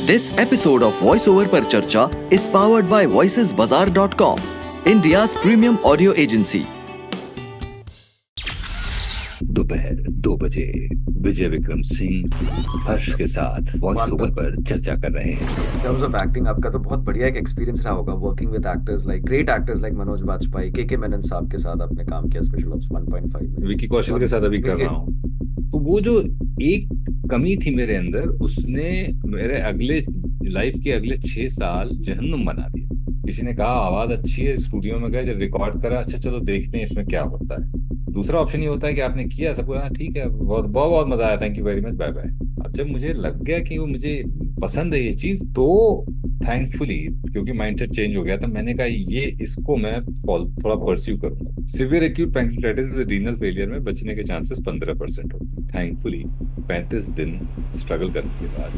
This episode of VoiceOver पर चर्चा is powered by voicesbazaar.com, India's premium audio agency. दोपहर 2 बजे विजय विक्रम सिंह हर्ष के साथ वॉइस ओवर पर चर्चा कर रहे हैं। In terms of acting, आपका तो बहुत बढ़िया एक एक्सपीरियंस रहा होगा working with actors like great actors like Manoj Bajpayee, K Menon साहब के साथ आपने काम किया स्पेशल ऑप्स 1.5 में। विकी कौशल के साथ अभी कर रहा हूँ। तो वो जो एक कमी थी मेरे अंदर, उसने मेरे अगले लाइफ के अगले 6 साल जहन्नुम बना दिया। किसी ने कहा आवाज अच्छी है, स्टूडियो में गए, जब रिकॉर्ड करा, अच्छा चलो देखते हैं इसमें क्या होता है। दूसरा ऑप्शन ये होता है कि आपने किया, सबको हाँ ठीक है, बहुत बहुत बहुत मजा आया, thank you very much, bye bye. अब जब मुझे लग गया कि वो मुझे पसंद है ये चीज, तो थैंकफुली क्योंकि माइंडसेट चेंज हो गया था, मैंने कहा ये इसको मैं थोड़ा परस्यू करूंगा। Severe acute pancreatitis with renal failure में बचने के चांसेस 15% होते हैं। थैंकफुली 35 दिन स्ट्रगल करने के बाद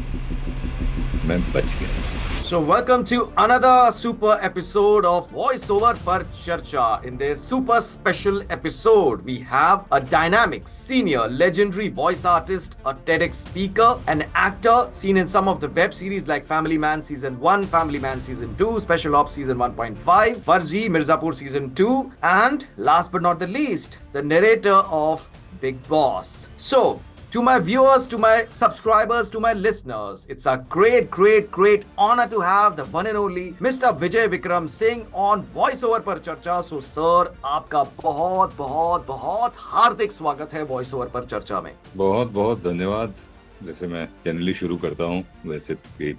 मैं बच गया। So welcome to another super episode of VoiceOver par Charcha. In this super special episode, we have a dynamic, senior, legendary voice artist, a TEDx speaker, an actor seen in some of the web series like Family Man Season 1, Family Man Season 2, Special Ops Season 1.5, Farzi Mirzapur Season 2, and last but not the least, the narrator of Big Boss. So, to my viewers, to my subscribers, to my listeners, it's a great honor to have the one and only Mr. Vijay Vikram Singh on VoiceOver पर चर्चा. So sir, आपका बहुत हार्दिक स्वागत है VoiceOver पर चर्चा में. बहुत बहुत धन्यवाद। जैसे मैं जनरली शुरू करता हूँ वैसे कि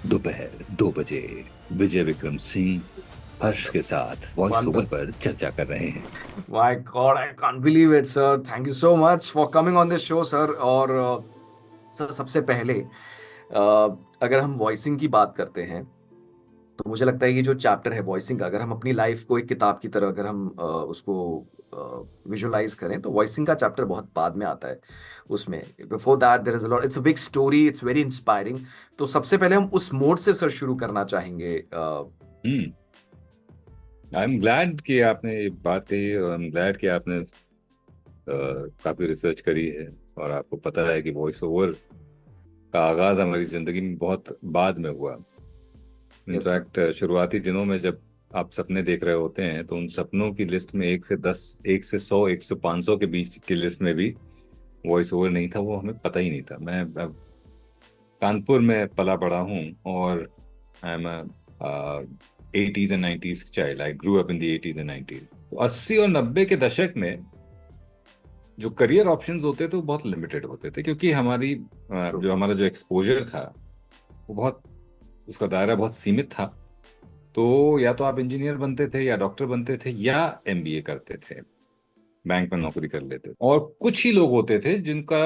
दोपहर 2 बजे विजय विक्रम सिंह हर्ष के साथ वॉइस ओवर पर चर्चा कर रहे हैं। My God, I can't believe it, sir. Thank you so much for coming on this show, sir. और सर सबसे पहले अगर हम वॉइसिंग की बात करते हैं, तो मुझे लगता है ये जो चैप्टर है वॉइसिंग का, अगर हम अपनी लाइफ को एक किताब की तरह अगर हम उसको विजुअलाइज करें, तो वॉइसिंग का चैप्टर बहुत बाद में आता है। उसमें before that there is a lot, it's a big story, it's very inspiring. तो सबसे पहले हम उस मोड से सर शुरू करना चाहेंगे। आई एम ग्लैड कि आपने ये बात कही, और आई एम ग्लैड कि आपने काफी रिसर्च करी है, और आपको पता है कि वॉइस ओवर का आगाज हमारी जिंदगी में बहुत बाद में हुआ। इनफैक्ट शुरुआती दिनों में जब आप सपने देख रहे होते हैं, तो उन सपनों की लिस्ट में 1 से 10, 1 से 100, 1 से 500 के बीच की लिस्ट में भी वॉइस ओवर नहीं था। वो हमें पता ही नहीं था। मैं कानपुर में पला बड़ा हूँ, और I am 80s and 90s child. I grew up in the 80s and 90s. 80 और 90 के दशक में जो करियर ऑप्शंस होते थे वो बहुत लिमिटेड होते थे, क्योंकि हमारा जो एक्सपोजर था वो बहुत, उसका दायरा बहुत सीमित था। तो या तो आप इंजीनियर बनते थे, या डॉक्टर बनते थे, या एमबीए करते थे, बैंक में नौकरी कर लेते थे। और कुछ ही लोग होते थे जिनका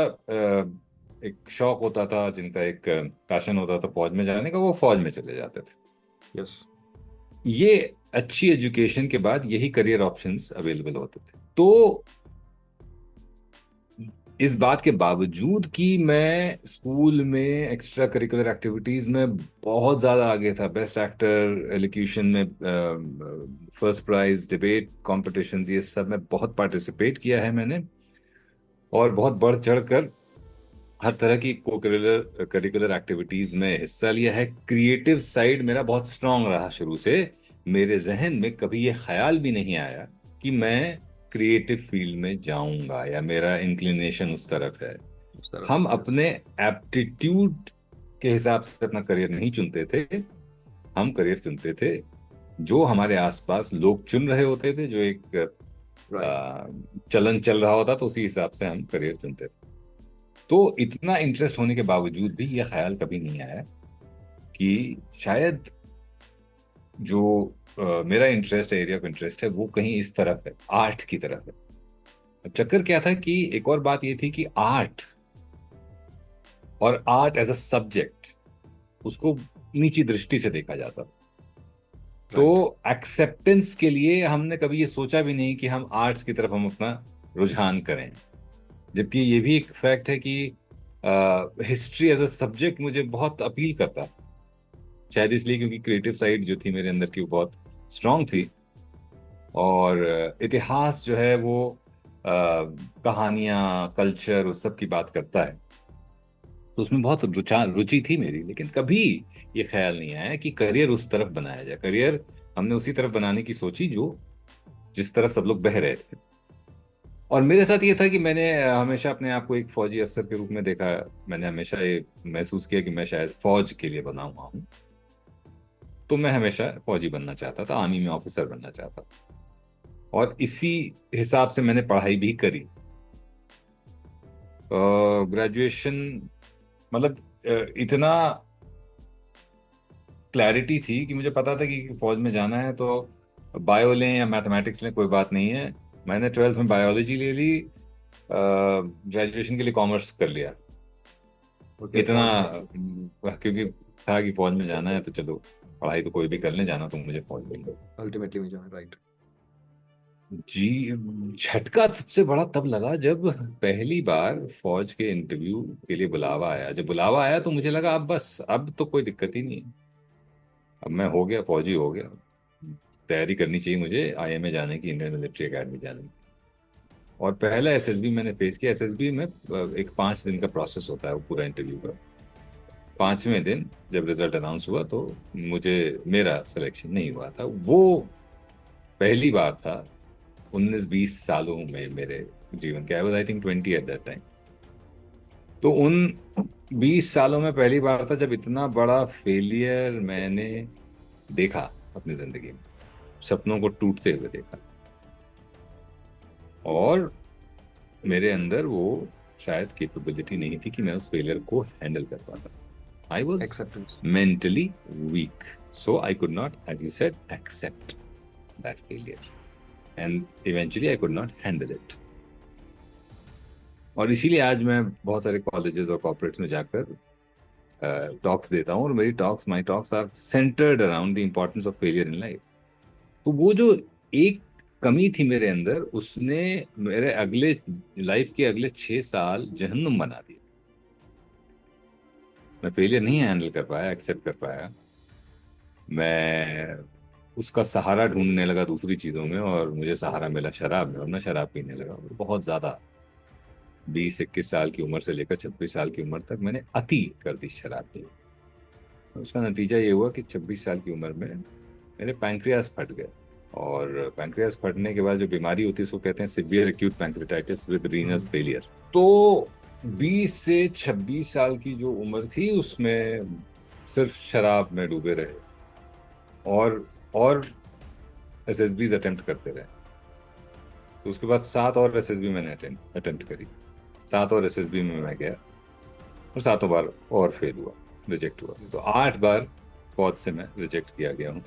एक शौक होता था, जिनका एक पैशन होता था फौज में जाने का, वो फौज में चले जाते थे। यस, ये अच्छी एजुकेशन के बाद यही करियर ऑप्शंस अवेलेबल होते थे। तो इस बात के बावजूद कि मैं स्कूल में एक्स्ट्रा करिकुलर एक्टिविटीज में बहुत ज्यादा आगे था, बेस्ट एक्टर, एलोक्यूशन में फर्स्ट प्राइज, डिबेट कॉम्पिटिशन्स, ये सब में बहुत पार्टिसिपेट किया है मैंने, और बहुत बढ़ चढ़ कर हर तरह की को करिकुलर एक्टिविटीज में हिस्सा लिया है। क्रिएटिव साइड मेरा बहुत स्ट्रांग रहा शुरू से। मेरे जहन में कभी ये ख्याल भी नहीं आया कि मैं क्रिएटिव फील्ड में जाऊंगा, या मेरा इंक्लिनेशन उस तरफ है। हम अपने एप्टीट्यूड के हिसाब से अपना करियर नहीं चुनते थे, हम करियर चुनते थे जो हमारे आसपास लोग चुन रहे होते थे, जो एक चलन चल रहा होता, तो उसी हिसाब से हम करियर चुनते थे। तो इतना इंटरेस्ट होने के बावजूद भी यह ख्याल कभी नहीं आया कि शायद जो मेरा इंटरेस्ट है, एरिया ऑफ इंटरेस्ट है, वो कहीं इस तरफ है, आर्ट की तरफ है। अब चक्कर क्या था कि एक और बात ये थी कि आर्ट और आर्ट एज अ सब्जेक्ट, उसको नीची दृष्टि से देखा जाता था। तो एक्सेप्टेंस के लिए हमने कभी ये सोचा भी नहीं कि हम आर्ट्स की तरफ हम अपना रुझान करें। जबकि ये भी एक फैक्ट है कि हिस्ट्री एज अ सब्जेक्ट मुझे बहुत अपील करता था, शायद इसलिए क्योंकि क्रिएटिव साइड जो थी मेरे अंदर की वो बहुत स्ट्रांग थी, और इतिहास जो है वो कहानियां, कल्चर, उस सब की बात करता है। तो उसमें बहुत रुचि थी मेरी, लेकिन कभी ये ख्याल नहीं आया कि करियर उस तरफ बनाया जाए। करियर हमने उसी तरफ बनाने की सोची जो जिस तरफ सब लोग बह रहे थे। और मेरे साथ ये था कि मैंने हमेशा अपने आप को एक फौजी अफसर के रूप में देखा। मैंने हमेशा ये महसूस किया कि मैं शायद फौज के लिए बना हुआ हूँ। तो मैं हमेशा फौजी बनना चाहता था, आर्मी में ऑफिसर बनना चाहता था, और इसी हिसाब से मैंने पढ़ाई भी करी। ग्रेजुएशन मतलब इतना क्लैरिटी थी कि मुझे पता था कि फौज में जाना है तो बायो लें या मैथमेटिक्स लें, कोई बात नहीं है। मैंने 12th में बायोलॉजी ले ली, ग्रेजुएशन के लिए कॉमर्स कर लिया। ओके, इतना फौज क्योंकि था कि फौज में जाना है तो चलो पढ़ाई तो कोई भी कर ले, जाना तो मुझे फौज में ही है। में अल्टीमेटली में जाना, राइट। जी, झटका सबसे बड़ा तब लगा जब पहली बार फौज के इंटरव्यू के लिए बुलावा आया। जब बुलावा आया तो मुझे लगा अब बस, अब तो कोई दिक्कत ही नहीं है, अब मैं हो गया, फौजी हो गया। तैयारी करनी चाहिए मुझे आईएमए जाने की, इंडियन मिलिट्री एकेडमी जाने की। और पहला एसएसबी मैंने फेस किया। एसएसबी में एक 5 दिन का प्रोसेस होता है वो पूरा इंटरव्यू का। 5वें दिन जब रिजल्ट अनाउंस हुआ तो मुझे मेरा सिलेक्शन नहीं हुआ था। वो पहली बार था 19-20 सालों में मेरे जीवन के। I was I think 20 at that time. तो उन 20 सालों में पहली बार था जब इतना बड़ा फेलियर मैंने देखा अपनी जिंदगी में, सपनों को टूटते हुए देखा। और मेरे अंदर वो शायद कैपेबिलिटी नहीं थी कि मैं उस फेलियर को हैंडल कर पाता। I was acceptance. Mentally weak, so I could not, as you said, accept that failure, and eventually I could not handle it. और इसीलिए आज मैं बहुत सारे कॉलेजेस और कॉर्पोरेट्स में जाकर टॉक्स देता हूँ, और मेरी talks, my talks are centered around the importance of failure in life. तो वो जो एक कमी थी मेरे अंदर, उसने मेरे अगले लाइफ के अगले 6 साल जहन्नुम बना दिया। मैं फेलियर नहीं हैंडल कर पाया, एक्सेप्ट कर पाया। मैं उसका सहारा ढूंढने लगा दूसरी चीजों में, और मुझे सहारा मिला शराब में, और मैं शराब पीने लगा बहुत ज्यादा। 20-21 साल की उम्र से लेकर 26 साल की उम्र तक मैंने अति कर दी शराब पी। उसका नतीजा ये हुआ कि 26 साल की उम्र में मेरे पैंक्रियास फट गए। और पैंक्रियास फटने के बाद जो बीमारी होती है उसको कहते हैं severe acute pancreatitis with renal failure. तो 20 से 26 साल की जो उम्र थी उसमें सिर्फ शराब में डूबे रहे, और एसएसबीज अटेम्प्ट करते रहे। तो उसके बाद 7 और एसएसबी मैंने अटेम्प्ट करी। 7 और एसएसबी में मैं गया, और 7 बार और फेल हुआ, रिजेक्ट हुआ। तो 8 बार फौज से मैं रिजेक्ट किया गया हूँ।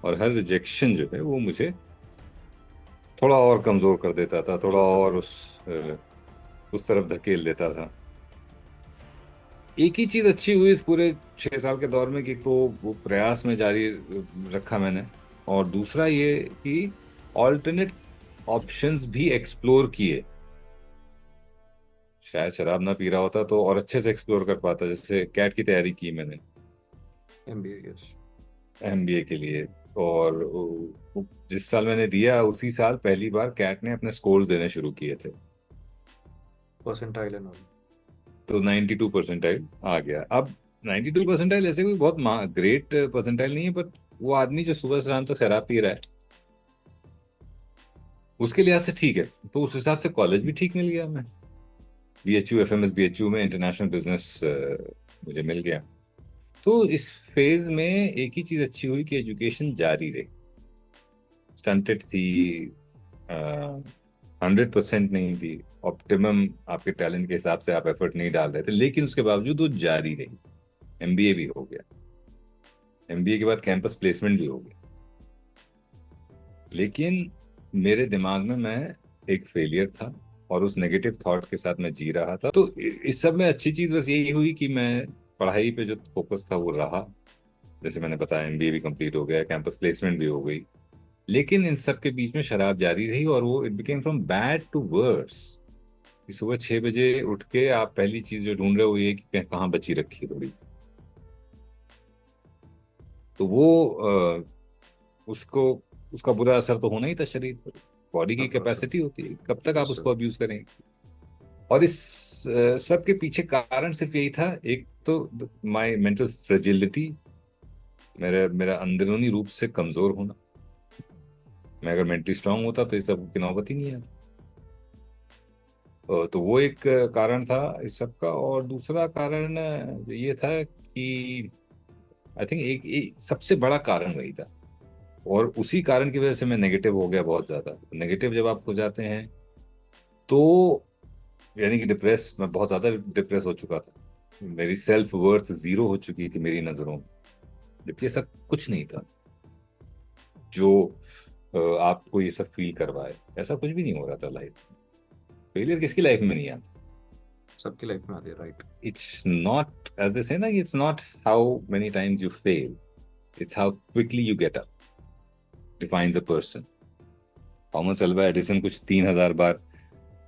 और हर रिजेक्शन जो है वो मुझे थोड़ा और कमजोर कर देता था, थोड़ा और उस तरफ धकेल देता था। एक ही चीज अच्छी हुई इस पूरे 6 साल के दौर में कि तो वो प्रयास में जारी रखा मैंने, और दूसरा ये कि ऑल्टरनेट ऑप्शंस भी एक्सप्लोर किए। शायद शराब ना पी रहा होता तो और अच्छे से एक्सप्लोर कर पाता। जैसे कैट की तैयारी की मैंने, एमबीए, यस। एमबीए के लिए, और जिस साल मैंने दिया उसी साल पहली बार कैट ने अपने स्कोर्स देने शुरू किए थे। Percentile and all. तो 92 परसेंटाइल आ गया। अब 92 परसेंटाइल ऐसे कोई बहुत ग्रेट परसेंटाइल नहीं है, पर वो आदमी जो सुबह से शाम तक शराब पी रहा है उसके लिहाज से ठीक है। तो उस हिसाब से कॉलेज भी ठीक मिल गया। मैं बीएचयू, एफएमएस बीएचयू में इंटरनेशनल बिजनेस मुझे मिल गया। तो इस फेज में एक ही चीज अच्छी हुई कि एजुकेशन जारी रही। स्टंटेड थी, 100% नहीं थी, ऑप्टिमम आपके टैलेंट के हिसाब से आप एफर्ट नहीं डाल रहे थे, लेकिन उसके बावजूद वो जारी रही। एमबीए भी हो गया, एमबीए के बाद कैंपस प्लेसमेंट भी हो गया। लेकिन मेरे दिमाग में मैं एक फेलियर था, और उस नेगेटिव थॉट के साथ मैं जी रहा था। तो इस सब में अच्छी चीज बस यही हुई कि मैं पढ़ाई पे जो फोकस था वो रहा। जैसे मैंने बताया, एमबीए भी कंप्लीट हो गया, कैंपस प्लेसमेंट भी हो गई। लेकिन इन सब के बीच में शराब जारी रही, और वो it became from bad to worse. सुबह 6 बजे उठ के आप पहली चीज जो ढूंढ रहे हो ये कि कहाँ बची रखी है थोड़ी। तो वो उसको उसका बुरा असर तो होना ही था शरीर पर। बॉडी की कैपेसिटी होती है, कब तक आप उसको अब्यूज करेंगे। और इस सब के पीछे कारण सिर्फ यही था, एक तो माय मेंटल फ्रेजिलिटी, मेरा मेरा अंदरूनी रूप से कमजोर होना। मैं अगर मेंटली स्ट्रांग होता तो ये सब की नौबत ही नहीं आती। तो वो एक कारण था इस सब का। और दूसरा कारण ये था कि आई थिंक एक सबसे बड़ा कारण वही था, और उसी कारण की वजह से मैं नेगेटिव हो गया बहुत ज्यादा। नेगेटिव जब आप हो जाते हैं तो यानी कि डिप्रेस, मैं बहुत ज्यादा डिप्रेस हो चुका था। मेरी सेल्फ वर्थ जीरो हो चुकी थी मेरी नजरों में, जबकि ऐसा कुछ नहीं था जो आपको ये सब फील करवाए। ऐसा कुछ भी नहीं हो रहा था लाइफ। फेलियर किसकी लाइफ में नहीं आता? सबकी लाइफ में आती है, right? It's not as they say ना, it's not how many times you fail, it's how quickly you get up defines a person. Thomas Alva Edison कुछ 3,000 बार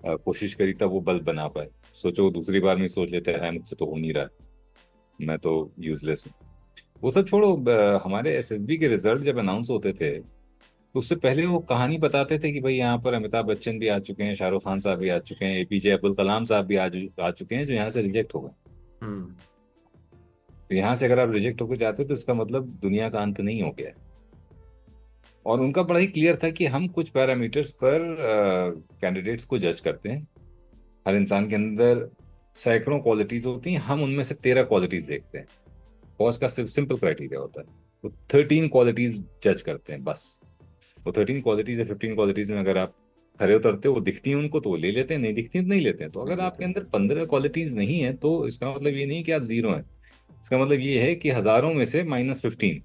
कोशिश करी तब वो बल्ब बना पाए। सोचो दूसरी बार में सोच लेते हैं मुझसे तो हो नहीं रहा, मैं तो यूजलेस हूँ। वो सब छोड़ो, हमारे एसएसबी के रिजल्ट जब अनाउंस होते थे तो उससे पहले वो कहानी बताते थे कि भाई यहाँ पर अमिताभ बच्चन भी आ चुके हैं, शाहरुख खान साहब भी आ चुके हैं, एपीजे अब्दुल कलाम साहब भी आ चुके हैं जो यहाँ से रिजेक्ट हो गए। हम्म। तो यहाँ से अगर आप रिजेक्ट होकर जाते हो तो इसका मतलब दुनिया का अंत नहीं हो गया है। और उनका बड़ा ही क्लियर था कि हम कुछ पैरामीटर्स पर कैंडिडेट्स को जज करते हैं। हर इंसान के अंदर सैकड़ों क्वालिटीज होती हैं, हम उनमें से 13 क्वालिटीज देखते हैं। फौज का सिर्फ सिंपल क्राइटेरिया होता है, तो 13 क्वालिटीज जज करते हैं बस। वो 13 क्वालिटीज या 15 क्वालिटीज में अगर आप खरे उतरते हो, वो दिखती हैं उनको तो वो ले लेते हैं, नहीं दिखती हैं तो नहीं लेते हैं। तो नहीं अगर लेते आपके हैं। अंदर 15 क्वालिटीज नहीं है तो इसका मतलब ये नहीं कि आप जीरो हैं। इसका मतलब ये है कि हजारों में से -15,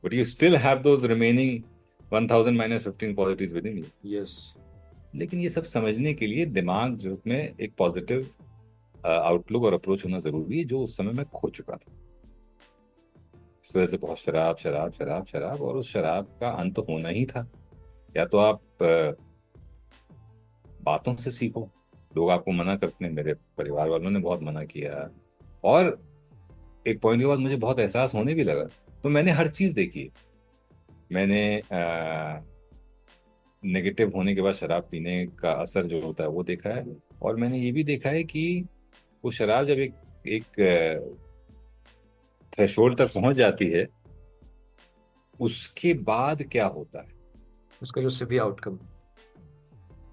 but you still have those remaining 1000 -15 qualities with in you. Yes. लेकिन ये सब समझने के लिए दिमाग जो में एक पॉजिटिव आउटलुक और अप्रोच होना जरूरी है, जो उस समय मैं खो चुका था। इस वजह से बहुत शराब शराब शराब शराब, और उस शराब का अंत होना ही था। या तो आप बातों से सीखो। लोग आपको मना करते हैं, मेरे परिवार वालों ने बहुत मना किया, और एक पॉइंट के बाद मुझे बहुत एहसास होने भी लगा, तो मैंने हर चीज देखी। मैंने नेगेटिव होने के बाद शराब पीने का असर जो होता है वो देखा है, और मैंने ये भी देखा है कि वो शराब जब एक एक थ्रेशोल्ड तक पहुंच जाती है, उसके बाद क्या होता है उसका जो सिवी आउटकम।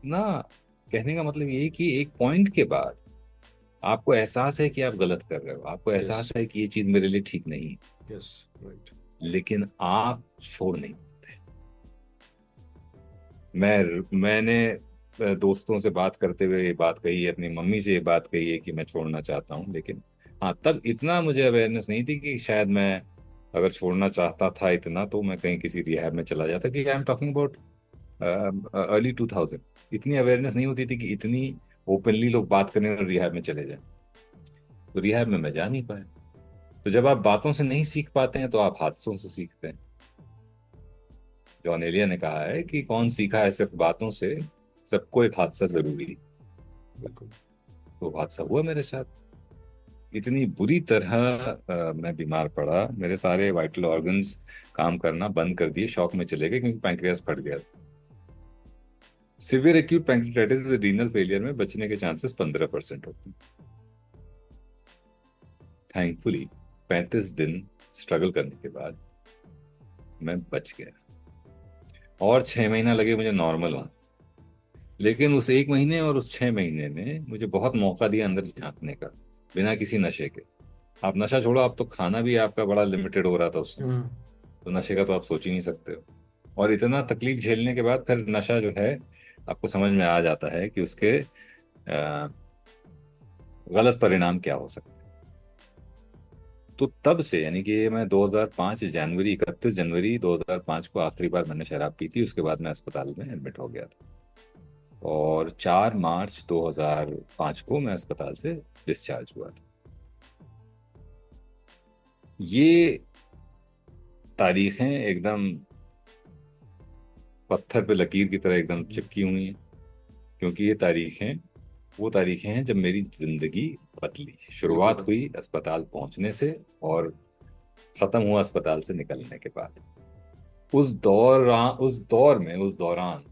ना। कहने का मतलब ये है कि एक पॉइंट के बाद आपको एहसास है कि आप गलत कर रहे हो, आपको यस। एहसास है कि ये चीज मेरे लिए ठीक नहीं है, यस। राइट। लेकिन आप छोड़ नहीं पाते। मैंने दोस्तों से बात करते हुए ये बात कही है, अपनी मम्मी से ये बात कही है कि मैं छोड़ना चाहता हूँ, लेकिन हाँ तब इतना मुझे अवेयरनेस नहीं थी कि शायद मैं अगर छोड़ना चाहता था इतना तो मैं कहीं किसी रिहैब में चला जाता, क्योंकि I am talking about early 2000। इतनी अवेयरनेस नहीं होती थी कि इतनी ओपनली लोग बात करें और रिहैब में चले जाएं। तो रिहैब में मैं जा नहीं पाया। तो जब आप बातों से नहीं सीख पाते हैं तो आप हादसों से सीखते हैं। जॉन एलिया ने कहा है कि कौन सीखा है सिर्फ बातों से, सबको एक हादसा जरूरी है। बिल्कुल। तो हादसा हुआ मेरे साथ। इतनी बुरी तरह मैं बीमार पड़ा, मेरे सारे वाइटल ऑर्गन्स काम करना बंद कर दिए, शॉक में चले गए क्योंकि पैंक्रियास फट गया। Severe acute pancreatitis with renal failure में बचने के चांसेस 15% होते हैं। थैंकफुली 35 दिन स्ट्रगल करने के बाद मैं बच गया, और 6 महीना लगे मुझे नॉर्मल होने। लेकिन उस 1 महीने और उस 6 महीने ने मुझे बहुत मौका दिया अंदर झांकने का, बिना किसी नशे के। आप नशा छोड़ो, आप तो खाना भी आपका बड़ा लिमिटेड हो रहा था उस समय, हम्म। तो नशे का तो आप सोच ही नहीं सकते हो। और इतना तकलीफ झेलने के बाद फिर नशा जो है, आपको समझ में आ जाता है कि उसके गलत परिणाम क्या हो सकते हैं। तो तब से यानी कि मैं 2005 जनवरी 31 जनवरी 2005 को आखिरी बार मैंने शराब पी थी, उसके बाद मैं अस्पताल में एडमिट हो गया था, और 4 मार्च 2005 को मैं अस्पताल से डिस्चार्ज हुआ था। ये तारीखें एकदम पत्थर पे लकीर की तरह एकदम चिपकी हुई हैं, क्योंकि ये तारीखें वो तारीखें हैं जब मेरी जिंदगी बदली। शुरुआत बिल्कुल। हुई अस्पताल पहुंचने से, और खत्म हुआ अस्पताल से निकलने के बाद। उस दौरान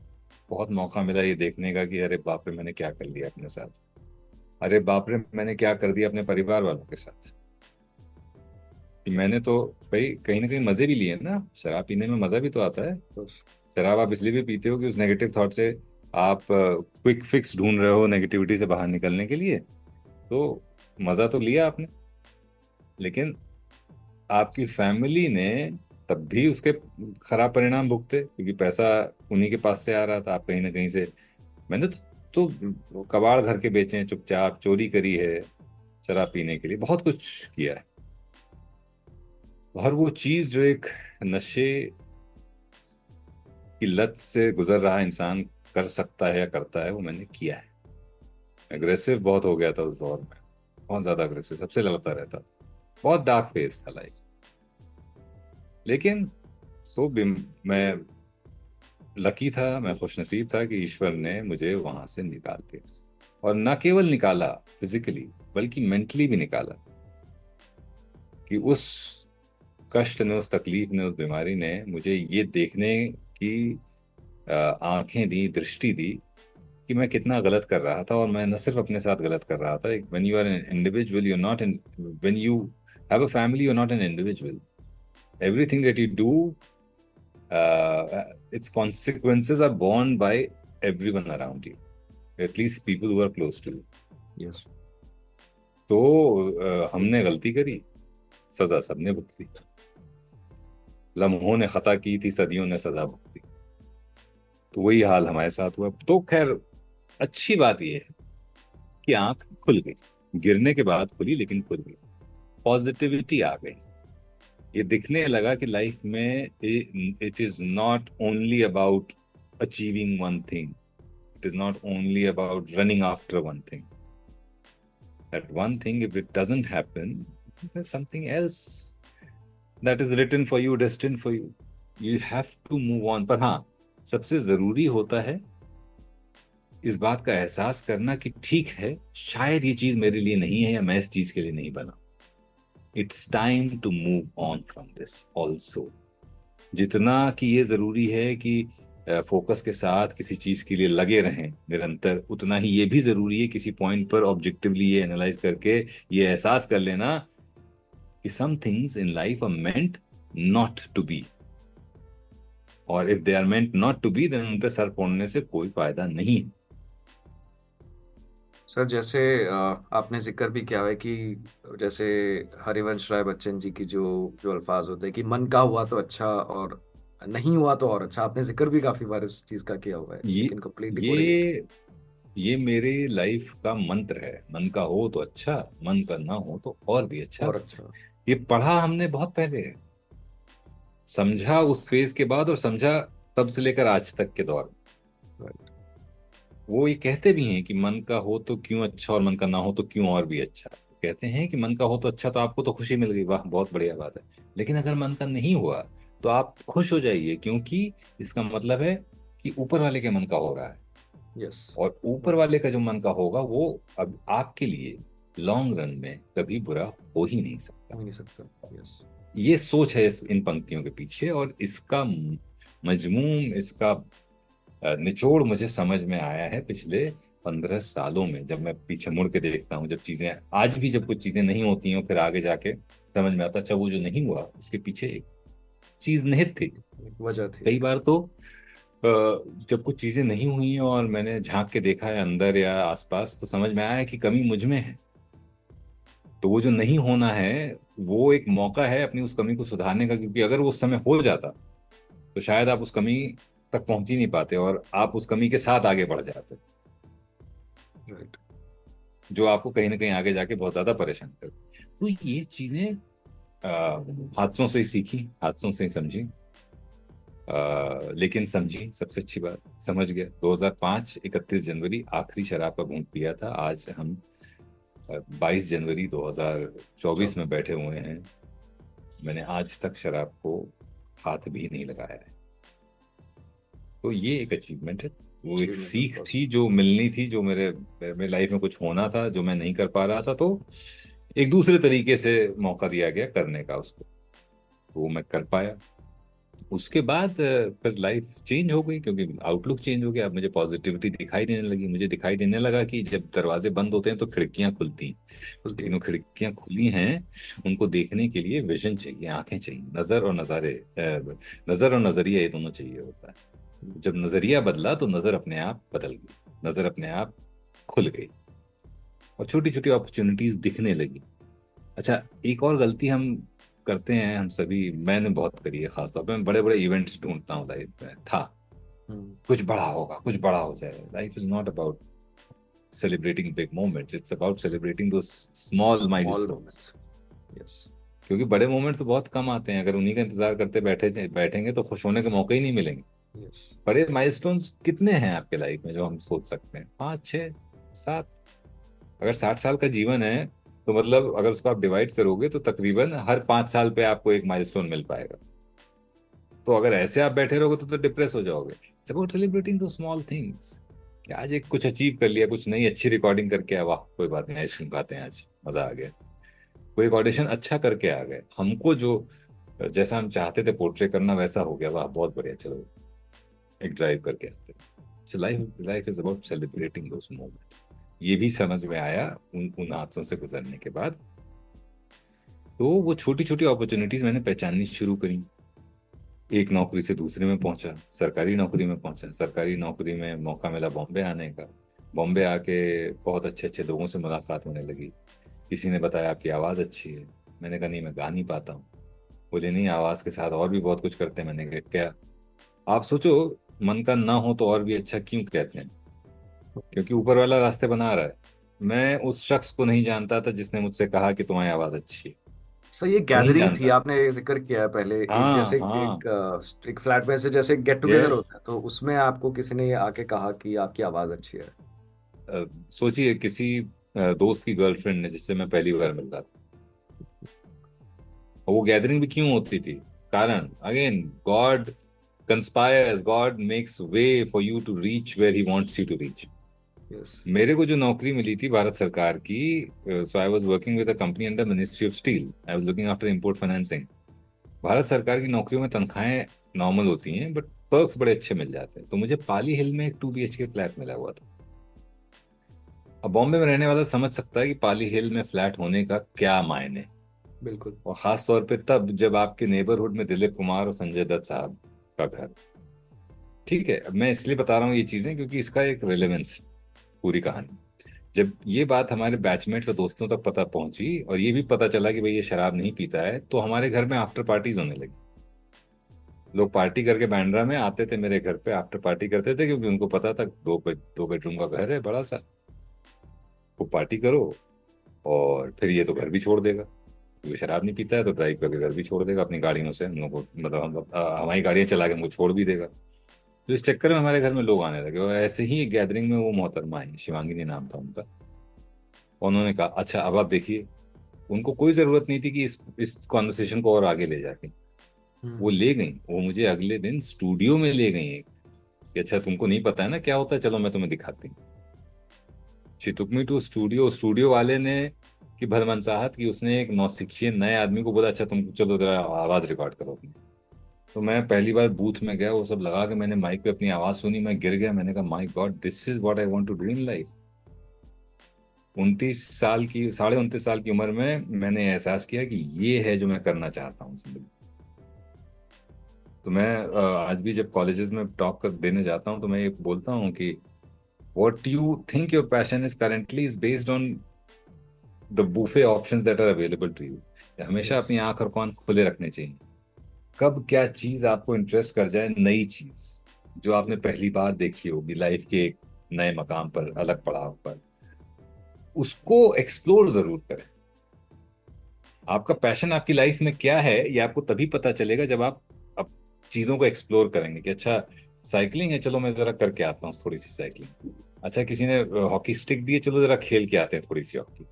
बहुत मौका मिला ये देखने का कि अरे बाप रे मैंने क्या कर लिया अपने साथ। अरे बाप रे, मैंने क्या कर दिया अपने परिवार वालों के साथ, कि मैंने तो भाई कहीं ना कहीं मजे भी लिए ना, शराब पीने में मजा भी तो आता है। शराब आप इसलिए भी पीते हो कि उस नेगेटिव थॉट से आप क्विक फिक्स ढूंढ रहे हो नेगेटिविटी से बाहर निकलने के लिए। तो मजा तो लिया आपने, लेकिन आपकी फैमिली ने तब भी उसके खराब परिणाम भुगते, क्योंकि पैसा उन्हीं के पास से आ रहा था, आप कहीं ना कहीं से। मैंने तो कबाड़ घर के बेचे हैं, चुपचाप चोरी करी है शराब पीने के लिए, बहुत कुछ किया है। और वो चीज जो एक नशे की लत से गुजर रहा इंसान कर सकता है या करता है, वो मैंने किया है। एग्रेसिव बहुत हो गया था उस दौर में, बहुत ज्यादा अग्रेसिव, सबसे लड़ता रहता था, बहुत डार्क फेज था लाइफ। लेकिन तो भी मैं लकी था, मैं खुशनसीब था कि ईश्वर ने मुझे वहां से निकाल दिया। और न केवल निकाला फिजिकली, बल्कि मेंटली भी निकाला। कि उस कष्ट ने, उस तकलीफ ने, उस बीमारी ने मुझे ये देखने की आंखें दी, दृष्टि दी कि मैं कितना गलत कर रहा था। और मैं न सिर्फ अपने साथ गलत कर रहा था, when you are an individual, you are not an, when you have a family, you are not an individual. Everything that you do, its consequences are borne by everyone around you, at least people who are close to you. Yes. तो हमने गलती करी, सजा सबने भुगती। लम्हों ने खता की थी, सदियों ने सजा भुगती। तो वही हाल हमारे साथ हुआ। तो खैर, अच्छी बात यह है कि आंख खुल गई, गिरने के बाद खुली लेकिन खुल गई, पॉजिटिविटी आ गई। ये दिखने लगा कि लाइफ में it is not only about achieving one thing, it is not only about running after one thing. That one thing, if it doesn't happen, there's something else that is written for you, destined for you. You have to move on. पर हाँ, सबसे जरूरी होता है इस बात का एहसास करना कि ठीक है, शायद ये चीज मेरे लिए नहीं है, या मैं इस चीज के लिए नहीं बना। It's time to move on from this also. जितना कि ये जरूरी है कि फोकस के साथ किसी चीज के लिए लगे रहें निरंतर, उतना ही ये भी जरूरी है किसी पॉइंट पर ऑब्जेक्टिवली ये एनालाइज करके ये एहसास कर लेना कि some things in life are meant not to be, और if they are meant not to be, then उन पे सर फोड़ने से कोई फायदा नहीं है। सर, जैसे आपने जिक्र भी किया है कि जैसे हरिवंश राय बच्चन जी की जो जो अल्फाज होते हैं कि मन का हुआ तो अच्छा और नहीं हुआ तो और अच्छा, आपने जिक्र भी काफी बार उस चीज का किया हुआ है, ये लेकिन कंप्लीटली कोरिलेट। ये ये मेरे लाइफ का मंत्र है। मन का हो तो अच्छा, मन का ना हो तो और भी अच्छा। और अच्छा। ये पढ़ा हमने बहुत पहले है, समझा उस फेज के बाद, और समझा तब से लेकर आज तक के दौर में। Right. वो ये कहते भी हैं कि मन का हो तो क्यों अच्छा, और मन का ना हो तो क्यों और भी अच्छा। कहते हैं कि मन का हो तो अच्छा, तो आपको तो खुशी मिल गई, वाह बहुत बढ़िया बात है। लेकिन अगर मन का नहीं हुआ तो आप खुश हो जाइए, क्योंकि इसका मतलब है कि ऊपर वाले के मन का हो रहा है। यस। और ऊपर वाले का जो मन का होगा, वो अब आपके लिए लॉन्ग रन में कभी बुरा हो ही नहीं सकता। हो नहीं सकता। यस। ये सोच है इन पंक्तियों के पीछे, और इसका मजमून, इसका निचोड़ मुझे समझ में आया है पिछले 15 सालों में। जब मैं पीछे मुड़ के देखता हूँ, जब चीजें आज भी, जब कुछ चीजें नहीं होती हैं, फिर आगे जाके समझ में आता, अच्छा वो जो नहीं हुआ उसके पीछे एक चीज निहित थी। वजह थी। कई बार तो जब कुछ चीजें नहीं हुई हैं और मैंने झांक के देखा है अंदर या आसपास, तो समझ में आया है कि कमी मुझ में है। तो वो जो नहीं होना है, वो एक मौका है अपनी उस कमी को सुधारने का, क्योंकि अगर वो उस समय हो जाता तो शायद आप उस कमी तक पहुंच ही नहीं पाते, और आप उस कमी के साथ आगे बढ़ जाते, राइट। जो आपको कहीं ना कहीं आगे जाके बहुत ज्यादा परेशान कर। तो ये चीजें हादसों से ही सीखी, हादसों से ही समझी। लेकिन समझी, सबसे अच्छी बात समझ गया। 2005 31 जनवरी आखिरी शराब का घूंट पिया था। आज हम 22 जनवरी 2024 में बैठे हुए हैं। मैंने आज तक शराब को हाथ भी नहीं लगाया है। तो ये एक अचीवमेंट है, वो एक सीख थी जो मिलनी थी, जो मेरे लाइफ में कुछ होना था जो मैं नहीं कर पा रहा था। तो एक दूसरे तरीके से मौका दिया गया करने का उसको, वो मैं कर पाया। उसके बाद फिर लाइफ चेंज हो गई, क्योंकि आउटलुक चेंज हो गया। अब मुझे पॉजिटिविटी दिखाई देने लगी। मुझे दिखाई देने लगा कि जब दरवाजे बंद होते हैं तो खिड़कियां खुलती हैं, खुलती लेकिन है। वो खिड़कियां खुली हैं, उनको देखने के लिए विजन चाहिए, आंखें चाहिए, नजर और नजरिया, ये दोनों चाहिए होता है। जब नजरिया बदला तो नजर अपने आप बदल गई, नजर अपने आप खुल गई, और छोटी छोटी अपॉर्चुनिटीज दिखने लगी। अच्छा, एक और गलती हम करते हैं, हम सभी, मैंने बहुत करी है, खासतौर पे मैं बड़े बड़े इवेंट्स ढूंढता हूँ लाइफ में। था हम्म। कुछ बड़ा होगा, कुछ बड़ा हो जाएगा। Life is not about celebrating big moments, it's about celebrating the small small milestones. Moments. Yes. क्योंकि बड़े मोमेंट्स तो बहुत कम आते हैं, अगर उन्हीं का इंतजार करते बैठेंगे तो खुश होने के मौके ही नहीं मिलेंगे। यस। बड़े माइलस्टोन्स कितने हैं आपके लाइफ में जो हम सोच सकते हैं? 5 6 7। अगर 60 साल का जीवन है तो मतलब अगर उसको आप डिवाइड करोगे तो तकरीबन हर 5 साल पे आपको एक माइलस्टोन मिल पाएगा। तो अगर ऐसे आप बैठे रहोगे तो डिप्रेस हो जाओगे। It's about celebrating the small things, कि आज एक कुछ अचीव कर लिया, कुछ नई अच्छी रिकॉर्डिंग करके आया, वाह कोई बात नहीं, आइसक्रीम खाते हैं आज, मजा आ गया। कोई एक ऑडिशन अच्छा करके आ गए, हमको जो जैसा हम चाहते थे पोर्ट्रे करना वैसा हो गया, वाह बहुत बढ़िया, चलो एक ड्राइव करके आते हैं। Life life is about celebrating those moment. ये भी समझ में आया उन उन हादसों से गुजरने के बाद। तो वो छोटी छोटी अपॉर्चुनिटीज मैंने पहचाननी शुरू करी। एक नौकरी से दूसरे में पहुंचा, सरकारी नौकरी में पहुंचा, सरकारी नौकरी में मौका मिला बॉम्बे आने का। बॉम्बे आके बहुत अच्छे अच्छे लोगों से मुलाकात होने लगी। किसी ने बताया आपकी आवाज़ अच्छी है। मैंने कहा नहीं, मैं गा नहीं पाता हूँ। बोले नहीं, आवाज़ के साथ और भी बहुत कुछ करते हैं। मैंने कहा क्या? आप सोचो, मन का ना हो तो और भी अच्छा क्यों कहते हैं? क्योंकि ऊपर वाला रास्ते बना रहा है। मैं उस शख्स को नहीं जानता था जिसने मुझसे कहा कि तुम्हारी आवाज़ अच्छी है। सर ये नहीं गैदरिंग थी, जानता। आपने जिक्र किया है पहले, एक हाँ जैसे हाँ। एक फ्लैट में से जैसे गेट टुगेदर यस। होता है, तो उसमें आपको किसी ने ये आके कहा कि आपकी आवाज अच्छी है। सोचिए किसी दोस्त की गर्लफ्रेंड ने जिससे मैं पहली बार मिल रहा था। और वो गैदरिंग भी क्यों होती थी? कारण again, God conspires, God makes way for you to reach where he wants you to reach. Yes. मेरे को जो नौकरी मिली थी भारत सरकार की, so I was working with a company under ministry of steel. I was looking after import financing. Bharat सरकार की नौकरियों में तनख्वाहें नॉर्मल होती हैं, बट पर्क्स बड़े अच्छे मिल जाते हैं। तो मुझे पाली हिल में एक 2 BHK फ्लैट मिला हुआ था। अब बॉम्बे में रहने वाला समझ सकता है कि पाली हिल में फ्लैट होने का क्या मायने, बिल्कुल। और खास तौर पे तब जब आपके नेबरहुड में दिलीप कुमार और संजय दत्त साहब का घर। ठीक है, अब मैं इसलिए बता रहा हूँ ये चीजें क्योंकि इसका एक रेलेवेंस है पूरी कहानी। जब ये बात हमारे बैचमेट्स और दोस्तों तक पता पहुंची और ये भी पता चला कि भाई ये शराब नहीं पीता है, तो हमारे घर में आफ्टर पार्टीज होने लगी। लोग पार्टी करके बांद्रा में आते थे, मेरे घर पे आफ्टर पार्टी करते थे, क्योंकि उनको पता था 2 बेडरूम का घर है बड़ा सा, वो पार्टी करो और फिर ये तो घर भी छोड़ देगा, क्योंकि शराब नहीं पीता है, तो ड्राइव करके घर भी छोड़ देगा अपनी गाड़ियों से हम लोग को, मतलब हमारी गाड़ियां चला के हमको छोड़ भी देगा। तो इस चक्कर में हमारे घर में लोग आने लगे, और ऐसे ही एक गैदरिंग में वो मोहतरमा आई, शिवांगिनी नाम था उनका। और उन्होंने कहा अच्छा अब आप देखिए। उनको कोई जरूरत नहीं थी कि इस कॉन्वर्सेशन को और आगे ले जाके, वो हम्म। ले गई, वो मुझे अगले दिन स्टूडियो में ले गई एक, कि अच्छा तुमको नहीं पता है ना क्या होता है, चलो मैं तुम्हें दिखाती हूँ। She took me to studio. Studio वाले ने की भलमनसाहत की, उसने एक नौसिखिए नए आदमी को बोला अच्छा तुम चलो जरा आवाज रिकॉर्ड करो अपनी। तो मैं पहली बार बूथ में गया, वो सब लगा के मैंने माइक पे अपनी आवाज सुनी, मैं गिर गया। मैंने कहा my god, this is what I want to do in life. 29 साल की, 29.5 साल की उम्र में मैंने एहसास किया कि ये है जो मैं करना चाहता हूँ जिंदगी। तो मैं आज भी जब कॉलेजेस में टॉक कर देने जाता हूँ तो मैं ये बोलता हूँ कि what you think your passion is currently is based on the buffet options that are available to you। हमेशा यस। अपनी आंख और कान खुले रखने चाहिए। कब क्या चीज आपको इंटरेस्ट कर जाए, नई चीज जो आपने पहली बार देखी होगी लाइफ के एक नए मकाम पर, अलग पड़ाव पर, उसको एक्सप्लोर जरूर करें। आपका पैशन आपकी लाइफ में क्या है ये आपको तभी पता चलेगा जब आप अब चीजों को एक्सप्लोर करेंगे। कि अच्छा साइकिलिंग है, चलो मैं जरा करके आता हूँ थोड़ी सी साइकिलिंग। अच्छा किसी ने हॉकी स्टिक दिए, चलो जरा खेल के आते हैं थोड़ी सी हॉकी।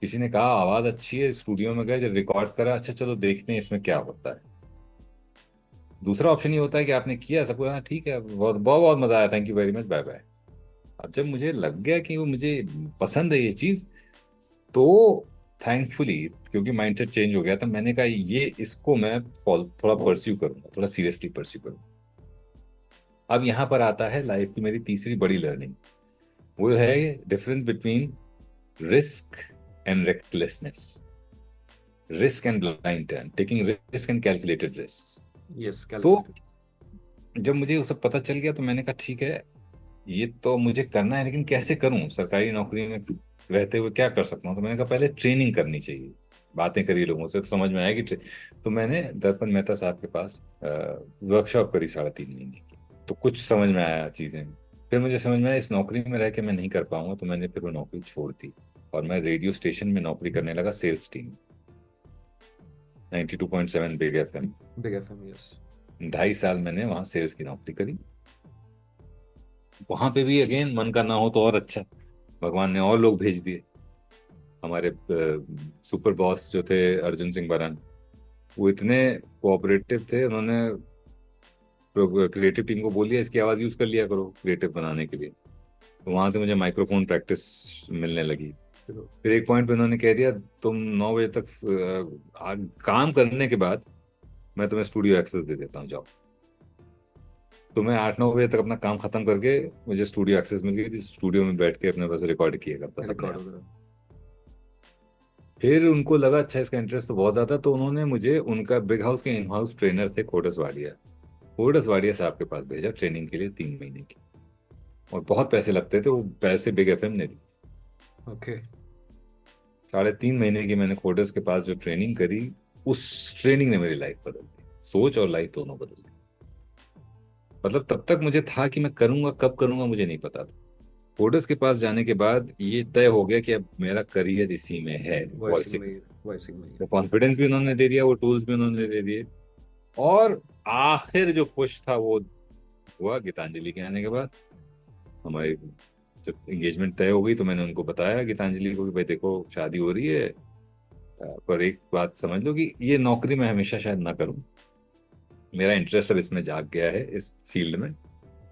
किसी ने कहा आवाज अच्छी है, स्टूडियो में गए जब रिकॉर्ड करा, अच्छा चलो देखते हैं इसमें क्या होता है। दूसरा ऑप्शन ये होता है कि आपने किया, सबको हाँ ठीक है, बहुत बहुत बहुत मजा आया, thank you very much, bye bye. अब जब मुझे लग गया कि वो मुझे पसंद है ये चीज, तो थैंकफुली क्योंकि माइंडसेट चेंज हो गया था, मैंने कहा ये इसको मैं थोड़ा परस्यू करूंगा, थोड़ा सीरियसली परस्यू करूंगा। अब यहाँ पर आता है लाइफ की मेरी तीसरी बड़ी लर्निंग, वो है difference between risk and recklessness, risk and blind turn, taking risk and calculated risk. Yes, तो कैलकुलेटेड। जब मुझे वो सब पता चल गया तो मैंने कहा ठीक है, ये तो मुझे करना है, लेकिन कैसे करूं, सरकारी नौकरी में रहते हुए क्या कर सकता हूँ। तो मैंने कहा पहले ट्रेनिंग करनी चाहिए, बातें करी लोगों से तो समझ में आएगी। तो मैंने दर्पण मेहता साहब के पास वर्कशॉप करी 3.5 महीने की, तो कुछ समझ में आया चीजें। फिर मुझे समझ में आया इस नौकरी में रह के मैं नहीं कर पाऊंगा, तो मैंने फिर वो नौकरी छोड़ दी और मैं रेडियो स्टेशन में नौकरी करने लगा, sales team, 92.7 big FM। Big FM, yes. 2.5 साल मैंने वहां सेल्स की नौकरी करी। वहां पे भी अगेन मन का ना हो तो और अच्छा, भगवान ने और लोग भेज दिए। हमारे सुपर बॉस जो थे अर्जुन सिंह बरान, वो इतने कोऑपरेटिव थे, उन्होंने क्रिएटिव टीम को बोल दिया इसकी आवाज यूज कर लिया करो क्रिएटिव बनाने के लिए। तो वहां से मुझे माइक्रोफोन प्रैक्टिस मिलने लगी। फिर एक पॉइंट पे उन्होंने कह दिया तुम 9 बजे तक काम करने के बाद मैं तुम्हें स्टूडियो एक्सेस दे देता हूँ, जाओ। तो मैं 8-9 बजे तक अपना काम खत्म करके मुझे स्टूडियो एक्सेस मिल गई थी, स्टूडियो में बैठ के अपने बस रिकॉर्ड किया करता था अपने रिकॉर्ड आप। वगैरह। फिर उनको लगा अच्छा इसका इंटरेस्ट तो बहुत ज्यादा, तो उन्होंने मुझे, उनका बिग हाउस के इन हाउस ट्रेनर थे खोडस वाडिया साहब के पास भेजा ट्रेनिंग के लिए 3 महीने की। और बहुत पैसे लगते थे, वो पैसे बिग FM ने दिए। ओके। 3.5 महीने की मैंने खोडस के पास जो ट्रेनिंग करी, उस ट्रेनिंग ने मेरी लाइफ बदल दी, सोच और लाइफ दोनों बदल दी। मतलब तब तक मुझे था कि मैं करूंगा, कब करूंगा मुझे नहीं पता था। कोडस के पास जाने के बाद ये तय हो गया कि अब मेरा करियर इसी में है, वॉइसिंग वॉइसिंग। में, वॉइसिंग में। वो कॉन्फिडेंस भी उन्होंने दे दिया, वो टूल्स भी उन्होंने दे दिए। और आखिर जो पुश था वो हुआ गीतांजलि के आने के बाद। हमारी जब एंगेजमेंट तय हो गई तो मैंने उनको बताया गीतांजलि को कि भाई देखो शादी हो रही है, पर एक बात समझ लो कि ये नौकरी मैं हमेशा शायद ना करूं, मेरा इंटरेस्ट अब इसमें जाग गया है, इस फील्ड में।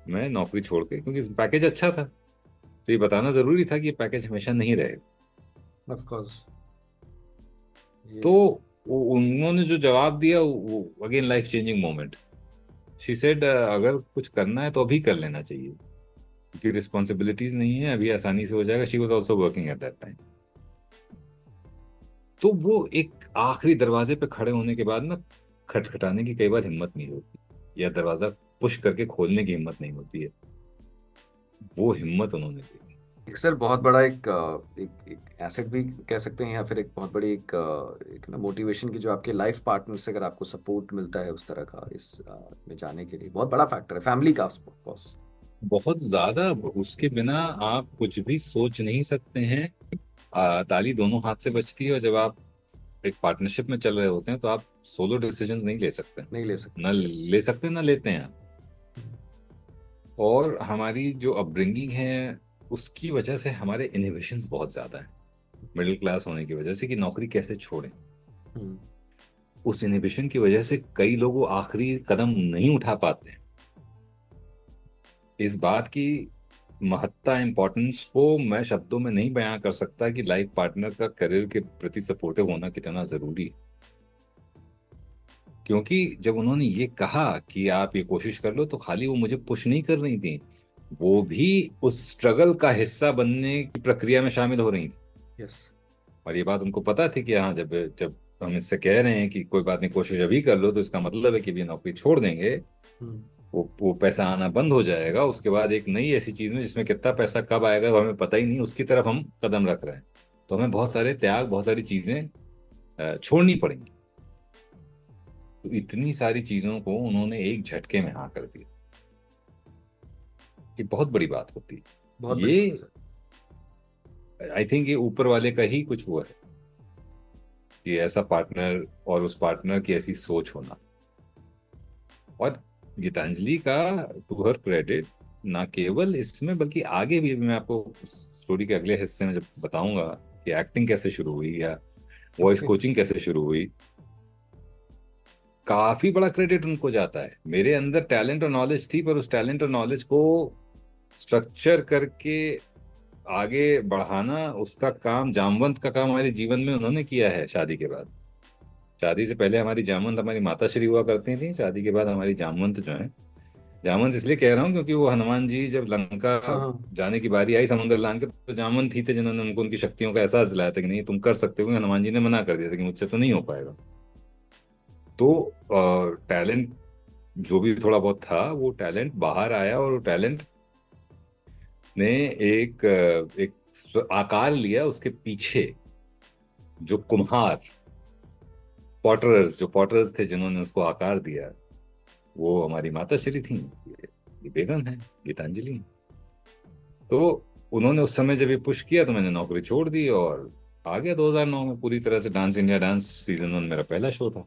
मैं नौकरी छोड़ के, क्योंकि पैकेज अच्छा था, तो ये बताना जरूरी था कि ये पैकेज हमेशा नहीं रहेगा। Of course. तो ये उन्होंने जो जवाब दिया वो again life changing moment. She said अगर कुछ करना है तो अभी कर लेना चाहिए, क्योंकि रिस्पॉन्सिबिलिटीज नहीं है, अभी आसानी से हो जाएगा। She was also working at that time. तो वो एक आखिरी दरवाजे पे खड़े होने के बाद ना, खटखटाने की कई बार हिम्मत नहीं होती, या दरवाजा पुश करके खोलने की हिम्मत नहीं होती है, वो हिम्मत उन्होंने दी। एक सर बहुत बड़ा एक एसेट भी कह सकते हैं, या फिर एक बहुत बड़ी एक ना मोटिवेशन की, जो आपके लाइफ पार्टनर से अगर आपको सपोर्ट मिलता है उस तरह का, इस में जाने के लिए बहुत बड़ा फैक्टर है फैमिली का, ऑफ कोर्स। बहुत ज्यादा, उसके बिना आप कुछ भी सोच नहीं सकते हैं। ताली दोनों हाथ से बजती है, और जब आप एक पार्टनरशिप में चल रहे होते हैं तो आप सोलो डिसीजंस नहीं ले सकते, नहीं ले सकते, ना यस। ले सकते ना लेते हैं। और हमारी जो अपब्रिंगिंग है उसकी वजह से हमारे इनहिबिशंस बहुत ज्यादा है, मिडिल क्लास होने की वजह से, कि नौकरी कैसे छोड़ें। हम्म। उस इनहिबिशन की वजह से कई लोग वो आखिरी कदम नहीं उठा पाते हैं। इस बात की महत्ता, इंपॉर्टेंस को मैं शब्दों में नहीं बयां कर सकता कि लाइफ पार्टनर का करियर के प्रति सपोर्टिव होना कितना जरूरी है। क्योंकि जब उन्होंने ये कहा कि आप ये कोशिश कर लो, तो खाली वो मुझे पुश नहीं कर रही थी, वो भी उस स्ट्रगल का हिस्सा बनने की प्रक्रिया में शामिल हो रही थी। यस। और ये बात उनको पता थी कि हाँ, जब जब हम इससे कह रहे हैं कि कोई बात नहीं कोशिश अभी कर लो, तो इसका मतलब है कि भी नौकरी छोड़ देंगे, हम्म। वो पैसा आना बंद हो जाएगा, उसके बाद एक नई ऐसी चीज में जिसमें कितना पैसा कब आएगा वो हमें पता ही नहीं, उसकी तरफ हम कदम रख रहे हैं। तो हमें बहुत सारे त्याग, बहुत सारी चीजें छोड़नी पड़ेंगी। तो इतनी सारी चीजों को उन्होंने एक झटके में हाँ कर दिया, ये बहुत बड़ी बात होती है। बहुत बड़ी बात है ये सर। आई थिंक ये ऊपर वाले का ही कुछ हुआ है कि ऐसा पार्टनर और उस पार्टनर की ऐसी सोच होना। और गीतांजलि का, टू हर क्रेडिट, ना केवल इसमें बल्कि आगे भी मैं आपको स्टोरी के अगले हिस्से में जब बताऊंगा कि एक्टिंग कैसे शुरू हुई या वॉइस कोचिंग कैसे शुरू हुई, काफी बड़ा क्रेडिट उनको जाता है। मेरे अंदर टैलेंट और नॉलेज थी, पर उस टैलेंट और नॉलेज को स्ट्रक्चर करके आगे बढ़ाना, उसका काम, जामवंत का काम हमारे जीवन में उन्होंने किया है शादी के बाद। शादी से पहले हमारी जामवंत हमारी माता श्री हुआ करती थी, शादी के बाद हमारी जामवंत जो है, जामवंत इसलिए कह रहा हूँ क्योंकि वो हनुमान जी जब लंका हाँ हाँ। जाने की बारी आई समुद्र लांग के, तो जामवंत ही थे जिन्होंने उनको उनकी शक्तियों का एहसास दिलाया था कि नहीं तुम कर सकते हो, क्योंकि हनुमान जी ने मना कर दिया था कि मुझसे तो नहीं हो पाएगा। तो टैलेंट जो भी थोड़ा बहुत था वो टैलेंट बाहर आया, और वो टैलेंट ने एक आकार लिया। उसके पीछे जो कुम्हार, पॉटरर्स, जो पॉटर्स थे जिन्होंने उसको आकार दिया, वो हमारी माता श्री थी, ये बेगम है, गीतांजलि। तो उन्होंने उस समय जब ये पुश किया तो मैंने नौकरी छोड़ दी और आ गया 2009 में पूरी तरह से। डांस इंडिया डांस सीजन 1 मेरा पहला शो था।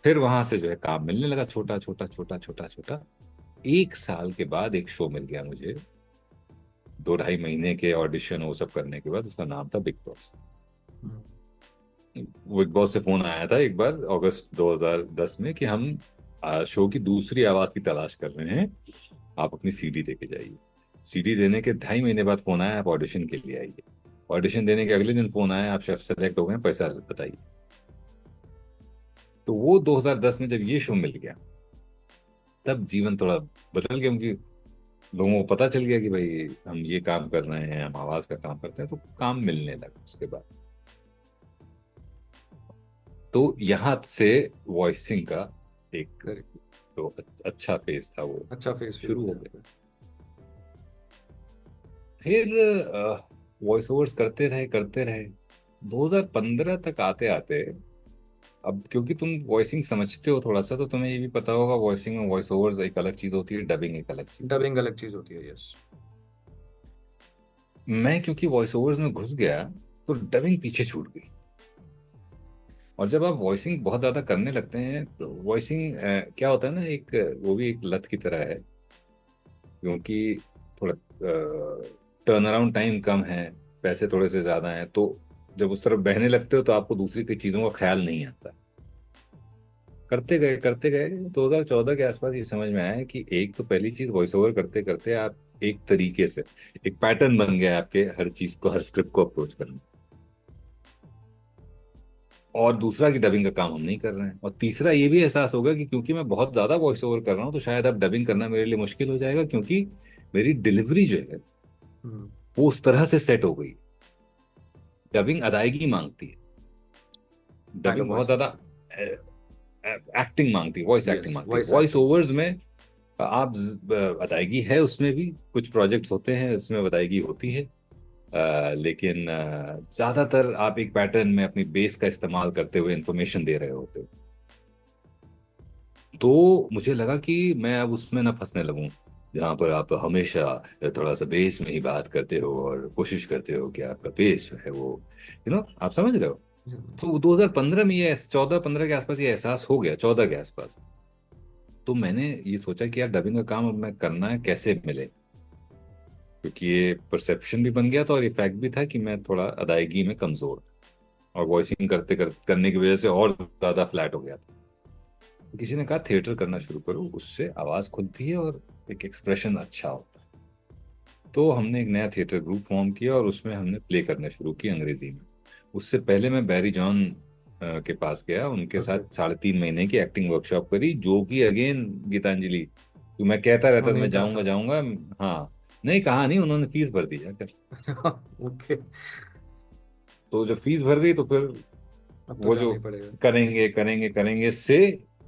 फिर वहां से जो है काम मिलने लगा, छोटा छोटा छोटा छोटा छोटा। 1 साल के बाद एक शो मिल गया मुझे, 2 ढाई महीने के ऑडिशन वो सब करने के बाद। उसका नाम था बिग बॉस। हम्म, बिग बॉस से फोन आया था एक बार अगस्त 2010 में कि हम शो की दूसरी आवाज की तलाश कर रहे हैं, आप अपनी सीडी दे के जाइए। सीडी देने के 2.5 महीने बाद फोन आया, आप ऑडिशन के लिए आइए। ऑडिशन देने के अगले दिन फोन आया, आप सेलेक्ट हो गए, पैसा बताइए। तो वो 2010 में जब ये शो मिल गया, तब जीवन थोड़ा बदल गया, क्योंकि लोगों को पता चल गया कि भाई हम ये काम कर रहे हैं, हम आवाज का काम करते हैं, तो काम मिलने लगा उसके बाद। तो यहाँ से वॉइसिंग का एक तो अच्छा फेज था वो अच्छा फेस शुरू शुरू हो हो गया। गया। फिर वॉइस ओवर्स करते रहे 2015 तक आते आते। अब क्योंकि तुम वॉइसिंग समझते हो थोड़ा सा, तो तुम्हें ये भी पता होगा वॉइसिंग में वॉइस ओवर्स एक अलग चीज होती है, डबिंग एक अलग चीज होती डबिंग अलग चीज होती है, यस। है। मैं क्योंकि वॉइस ओवर्स में घुस गया, तो डबिंग पीछे छूट गई। और जब आप वॉइसिंग बहुत ज्यादा करने लगते हैं तो वॉइसिंग क्या होता है ना, एक वो भी एक लत की तरह है, क्योंकि थोड़ा टर्न अराउंड टाइम कम है, पैसे थोड़े से ज्यादा हैं, तो जब उस तरफ बहने लगते हो तो आपको दूसरी कई चीजों का ख्याल नहीं आता। करते गए 2014 के आसपास ये समझ में आया कि एक तो पहली चीज, वॉइस ओवर करते करते आप एक तरीके से, एक पैटर्न बन गया है आपके हर चीज को, हर स्क्रिप्ट को अप्रोच करना। और दूसरा कि डबिंग का काम हम नहीं कर रहे हैं। और तीसरा ये भी एहसास होगा कि क्योंकि मैं बहुत ज्यादा वॉइस ओवर कर रहा हूँ, तो शायद अब डबिंग करना मेरे लिए मुश्किल हो जाएगा, क्योंकि मेरी डिलीवरी जो है हम्म, वो उस तरह से सेट हो गई। डबिंग अदायगी मांगती है, काइंड डबिंग ऑफ बहुत वॉइस। ज्यादा एक्टिंग मांगती है, वॉइस एक्टिंग यस, मांगती है। Voice voice acting. ओवर्स में आप अदायगी है, उसमें भी कुछ प्रोजेक्ट्स होते हैं उसमें अदायगी होती है, लेकिन ज्यादातर आप एक पैटर्न में अपनी बेस का इस्तेमाल करते हुए इंफॉर्मेशन दे रहे होते हो। तो मुझे लगा कि मैं अब उसमें ना फंसने लगूं, जहां पर आप हमेशा थोड़ा सा बेस में ही बात करते हो और कोशिश करते हो कि आपका बेस जो है वो, आप समझ रहे हो। तो 2015 में ये 14-15 के आसपास ये एहसास हो गया, 14 के आसपास। तो मैंने ये सोचा कि यार डबिंग का काम अब मैं करना है, कैसे मिले, क्योंकि ये परसेप्शन भी बन गया था और ये फैक्ट भी था कि मैं थोड़ा अदायगी में कमजोर था, और वॉइसिंग करने की वजह से और ज्यादा फ्लैट हो गया था। तो किसी ने कहा थिएटर करना शुरू करो, उससे आवाज खुलती है और एक एक्सप्रेशन अच्छा होता है। तो हमने एक नया थिएटर ग्रुप फॉर्म किया और उसमें हमने प्ले करने शुरू किया अंग्रेजी में। उससे पहले मैं बैरी जॉन के पास गया, उनके ओके। साथ 3.5 महीने की एक्टिंग वर्कशॉप करी, जो कि अगेन गीतांजलि, तो मैं कहता रहता था उन्होंने मैं ही कहा जाऊंगा था। जाऊंगा। हाँ, नहीं कहा नहीं, उन्होंने फीस भर दी जाकर। ओके। तो जब फीस भर गई तो फिर अब तो वो जाना जो ही पड़ेगा। करेंगे करेंगे करेंगे से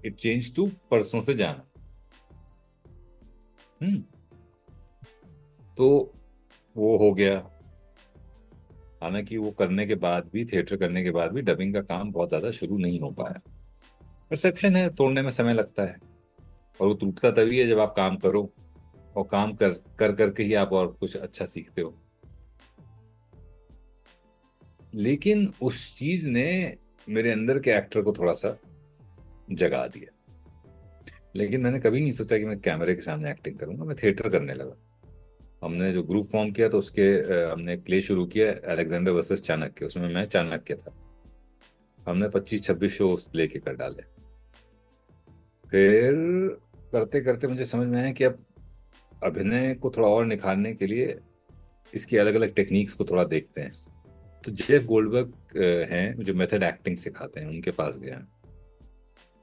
इट चेंज टू परसों से जाना। हम्म। तो वो हो गया। हालांकि वो करने के बाद भी, थिएटर करने के बाद भी डबिंग का काम बहुत ज्यादा शुरू नहीं हो पाया। परसेप्शन है, तोड़ने में समय लगता है, और वो टूटता तभी है जब आप काम करो, और काम कर कर करके ही आप और कुछ अच्छा सीखते हो। लेकिन उस चीज ने मेरे अंदर के एक्टर को थोड़ा सा जगा दिया। लेकिन मैंने कभी नहीं सोचा कि मैं कैमरे के सामने एक्टिंग करूंगा, मैं थिएटर करने लगा। हमने जो ग्रुप फॉर्म किया तो उसके हमने एक प्ले शुरू किया, अलेक्जेंडर वर्सेस चाणक्य, उसमें मैं चाणक्य था। हमने 25-26 शो उस प्ले के कर डाले। फिर करते करते मुझे समझ में आया कि अब अभिनय को थोड़ा और निखारने के लिए इसकी अलग अलग टेक्निक्स को थोड़ा देखते हैं। तो जेफ गोल्डबर्ग हैं जो मेथड एक्टिंग सिखाते हैं, उनके पास गया।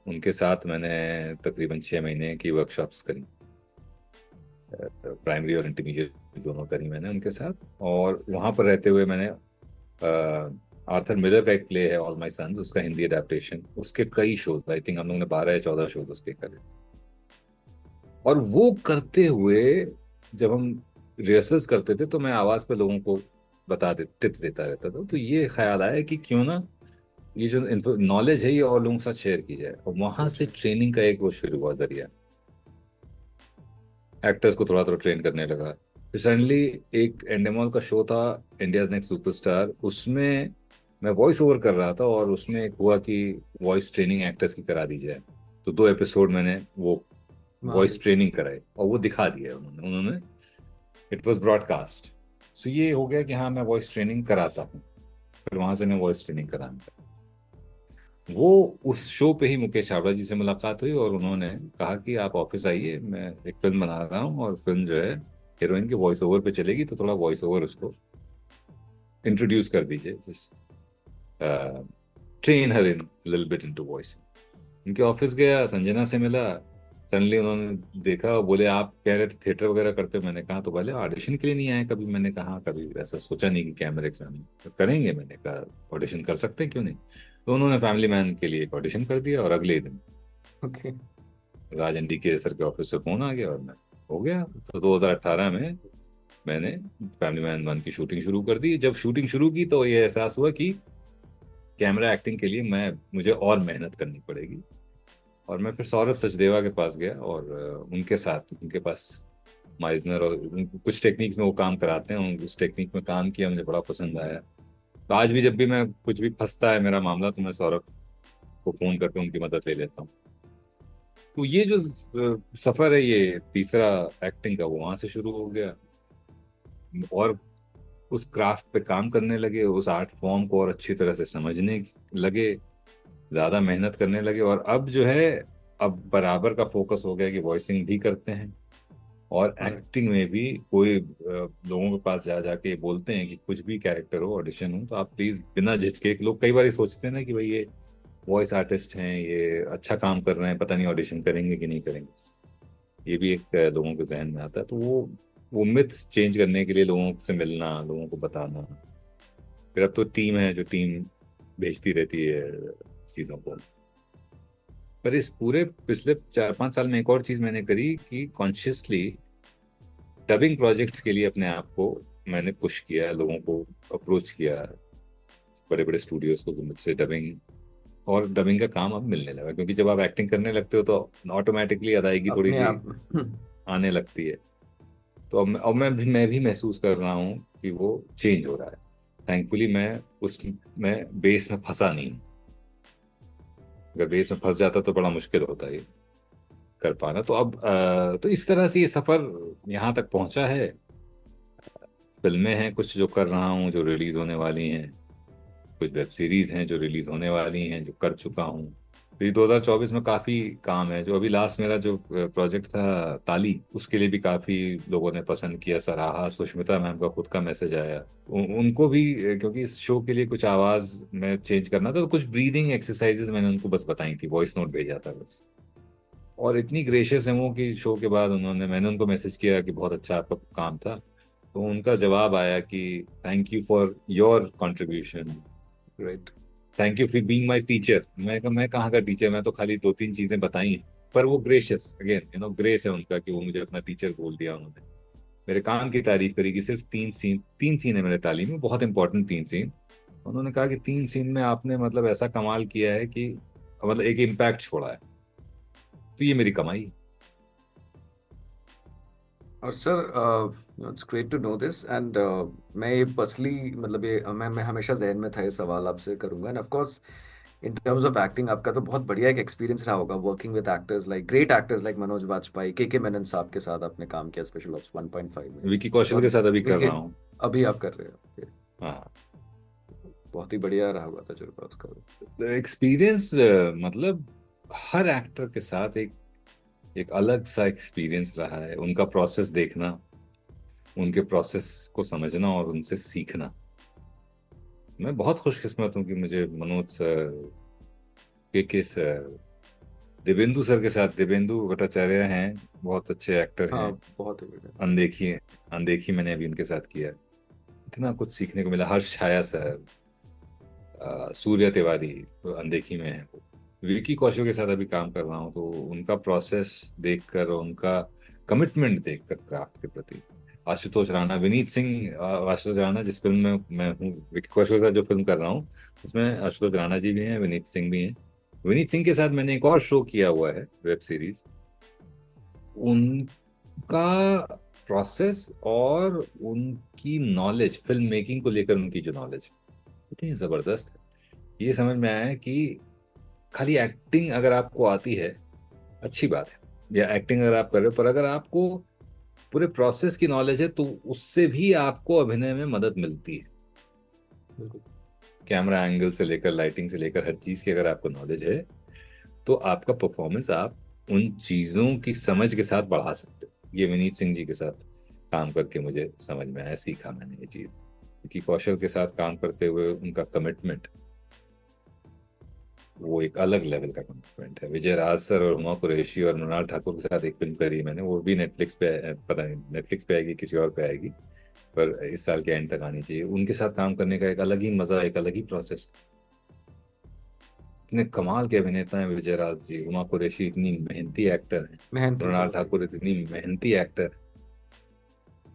उनके साथ मैंने तकरीबन 6 महीने की वर्कशॉप्स करी, प्राइमरी और इंटरमीडिएट दोनों करी मैंने उनके साथ। और वहाँ पर रहते हुए मैंने आर्थर मिलर का एक प्ले है ऑल माई सन्स, उसका हिंदी अडेप्टेशन, उसके कई शोज, आई थिंक हम लोगों ने 12 या 14 शोज उसके करे। और वो करते हुए जब हम रिहर्सल्स करते थे तो मैं आवाज पे लोगों को टिप्स देता रहता था। तो ये ख्याल आया कि क्यों ना ये जो नॉलेज है ये और लोगों के साथ शेयर की जाए। और वहां से ट्रेनिंग का एक वो शुरू हुआ जरिया, एक्टर्स को थोड़ा थोड़ा ट्रेन करने लगा। फिर सडनली एक एंडेमॉल का शो था, इंडियाज नेक्स्ट सुपरस्टार, उसमें मैं वॉइस ओवर कर रहा था और उसमें एक हुआ कि वॉइस ट्रेनिंग एक्टर्स की करा दी जाए। तो 2 एपिसोड मैंने वो वॉइस ट्रेनिंग कराई और वो दिखा दिया उन्होंने इट वॉज ब्रॉडकास्ट। सो ये हो गया कि हाँ मैं वॉइस ट्रेनिंग कराता हूँ। फिर वहां से मैं वॉइस ट्रेनिंग कराने लगा। वो उस शो पे ही मुकेश छाबड़ा जी से मुलाकात हुई और उन्होंने कहा कि आप ऑफिस आइए, मैं एक फिल्म बना रहा हूँ और फिल्म जो है हीरोइन के वॉइस ओवर पे चलेगी, तो थोड़ा वॉइस ओवर उसको इंट्रोड्यूस कर दीजिए, train her in little bit into voice. उनके ऑफिस गया, संजना से मिला। सडनली उन्होंने देखा और बोले आप कह रहे थे थिएटर वगैरह करते हो। मैंने कहा तो भले ऑडिशन के लिए नहीं आए कभी। मैंने कहा कभी ऐसा सोचा नहीं कि कैमरे के सामने तो करेंगे। मैंने कहा ऑडिशन कर सकते हैं, क्यों नहीं। तो उन्होंने फैमिली मैन के लिए एक ऑडिशन कर दिया और अगले ही दिन ओके। राजन डी के सर के ऑफिस से फोन आ गया और मैं हो गया। तो 2018 में मैंने फैमिली मैन 1 की शूटिंग शुरू कर दी। जब शूटिंग शुरू की तो ये एहसास हुआ कि कैमरा एक्टिंग के लिए मुझे और मेहनत करनी पड़ेगी। और मैं फिर सौरभ सचदेवा के पास गया और उनके साथ, उनके पास माइजनर और कुछ टेक्निक्स में वो काम कराते हैं, उस टेक्निक में काम किया, मुझे बड़ा पसंद आया। तो आज भी जब भी मैं कुछ भी फंसता है मेरा मामला तो मैं सौरभ को फोन करके उनकी मदद ले लेता हूँ। तो ये जो सफर है ये तीसरा एक्टिंग का, वो वहां से शुरू हो गया। और उस क्राफ्ट पे काम करने लगे, उस आर्ट फॉर्म को और अच्छी तरह से समझने लगे, ज्यादा मेहनत करने लगे। और अब जो है अब बराबर का फोकस हो गया कि वॉइसिंग भी करते हैं और एक्टिंग में भी। कोई लोगों के पास जा जाके बोलते हैं कि कुछ भी कैरेक्टर हो, ऑडिशन हो, तो आप प्लीज बिना झिझके, लोग कई बार ये सोचते हैं ना कि भाई ये वॉइस आर्टिस्ट हैं, ये अच्छा काम कर रहे हैं, पता नहीं ऑडिशन करेंगे कि नहीं करेंगे। ये भी एक लोगों के जहन में आता है। तो वो मिथ चेंज करने के लिए लोगों से मिलना, लोगों को बताना। फिर अब तो टीम है जो टीम भेजती रहती है चीजों को। पर इस पूरे पिछले 4-5 साल में एक और चीज मैंने करी कि कॉन्शियसली डबिंग प्रोजेक्ट्स के लिए अपने आप को मैंने पुश किया, लोगों को अप्रोच किया, बड़े बड़े स्टूडियोज को मुझसे डबिंग, और डबिंग का काम अब मिलने लगा। क्योंकि जब आप एक्टिंग करने लगते हो तो ऑटोमेटिकली अदायगी थोड़ी अपने सी आप। आने लगती है। तो अब मैं भी महसूस कर रहा हूँ कि वो चेंज हो रहा है। थैंकफुली मैं उसमें बेस में फंसा नहीं हूँ। अगर बेस में फंस जाता तो बड़ा मुश्किल होता है ये कर पाना। तो अब तो इस तरह से ये सफर यहाँ तक पहुंचा है। फिल्में हैं कुछ जो कर रहा हूँ, जो रिलीज होने वाली हैं। कुछ वेब सीरीज हैं जो रिलीज होने वाली हैं, जो कर चुका हूँ। तो ये 2024 में काफी काम है। जो अभी लास्ट मेरा जो प्रोजेक्ट था ताली, उसके लिए भी काफी लोगों ने पसंद किया, सराहा। सुष्मिता मैम का खुद का मैसेज आया। उनको भी क्योंकि इस शो के लिए कुछ आवाज में चेंज करना था, तो कुछ ब्रीदिंग एक्सरसाइजेस मैंने उनको बस बताई थी, वॉइस नोट भेजा था बस। और इतनी ग्रेशियस है वो कि शो के बाद मैंने उनको मैसेज किया कि बहुत अच्छा आपका काम था। तो उनका जवाब आया कि thank you for your contribution, right, thank you for being my teacher. मैं कहाँ का टीचर, मैं तो खाली 2-3 चीजें बताई हैं। पर वो ग्रेशियस, अगेन ग्रेस है उनका कि वो मुझे अपना टीचर बोल दिया उन्होंने। मेरे काम की तारीफ करी कि सिर्फ 3 सीन है मेरे तालीम में, बहुत इंपॉर्टेंट 3 सीन। उन्होंने कहा कि 3 सीन में आपने मतलब ऐसा कमाल किया है कि मतलब एक इम्पैक्ट छोड़ा है। तो ये मेरी कमाई। और sir it's great to know this and मैं ये पर्सनली मतलब ये मैं हमेशा जहन में था ये सवाल आपसे करूंगा। And of course in terms of acting आपका तो बहुत बढ़िया एक एक्सपीरियंस रहा होगा working with actors like great actors like Manoj Bajpayee, K Menon साहब के साथ आपने काम किया स्पेशल ऑप्स 1.5 में। विकी कौशल और के साथ अभी कर रहा विकेट हूँ। अभी आप कर रहे हो। Okay, हाँ। बहुत ही बढ़िया रहा होगा तजुर्बा उसका। एक्सपीरियंस मतलब हर एक्टर के साथ एक एक अलग सा एक्सपीरियंस रहा है, उनका प्रोसेस देखना, उनके प्रोसेस को समझना और उनसे सीखना। मैं बहुत खुशकिस्मत हूँ कि मुझे मनोज सर, के सर, दिव्येंदु सर के साथ, दिव्येंदु भट्टाचार्य हैं, बहुत अच्छे एक्टर हाँ, हैं। बहुत ही बढ़िया। अनदेखी, अनदेखी मैंने अभी उनके साथ किया, इतना कुछ सीखने को मिला। हर्ष छाया सर, सूर्य तिवारी तो अनदेखी में है वो। विकी कौशल के साथ अभी काम कर रहा हूँ, तो उनका प्रोसेस देखकर, उनका कमिटमेंट देखकर क्राफ्ट के प्रति। आशुतोष राणा, विनीत सिंह, आशुतोष राणा जिस फिल्म में मैं हूँ, विकी कौशल के साथ जो फिल्म कर रहा हूँ, उसमें आशुतोष राणा जी भी हैं, विनीत सिंह भी हैं। विनीत सिंह के साथ मैंने एक और शो किया हुआ है, वेब सीरीज। उनका प्रोसेस और उनकी नॉलेज, फिल्म मेकिंग को लेकर उनकी जो नॉलेज इतनी जबरदस्त है। ये समझ में आया कि खाली एक्टिंग अगर आपको आती है, अच्छी बात है, या एक्टिंग अगर आप कर रहे हो, पर अगर आपको पूरे प्रोसेस की नॉलेज है, तो उससे भी आपको अभिनय में मदद मिलती है। बिल्कुल। कैमरा एंगल से लेकर, लाइटिंग से लेकर, हर चीज की अगर आपको नॉलेज है, तो आपका परफॉर्मेंस आप उन चीजों की समझ के साथ बढ़ा सकते हो। ये विनीत सिंह जी के साथ काम करके मुझे समझ में आया, सीखा मैंने ये चीज। क्योंकि कौशल के साथ काम करते हुए उनका कमिटमेंट, वो एक अलग लेवल का कमिटमेंट है। विजय राज सर और हुमा कुरैशी और मृणाल ठाकुर के साथ एक फिल्म करी मैंने, वो भी नेटफ्लिक्स पे, पता नहीं नेटफ्लिक्स पे आएगी किसी और पे आएगी, पर इस साल के एंड तक आनी चाहिए। उनके साथ काम करने का एक अलग ही मजा, एक अलग ही प्रोसेस। इतने कमाल के अभिनेता हैं विजय राज जी, हुमा कुरैशी इतनी मेहनती एक्टर हैं, मेहनती मृणाल बहुत है। ठाकुर इतनी मेहनती एक्टर।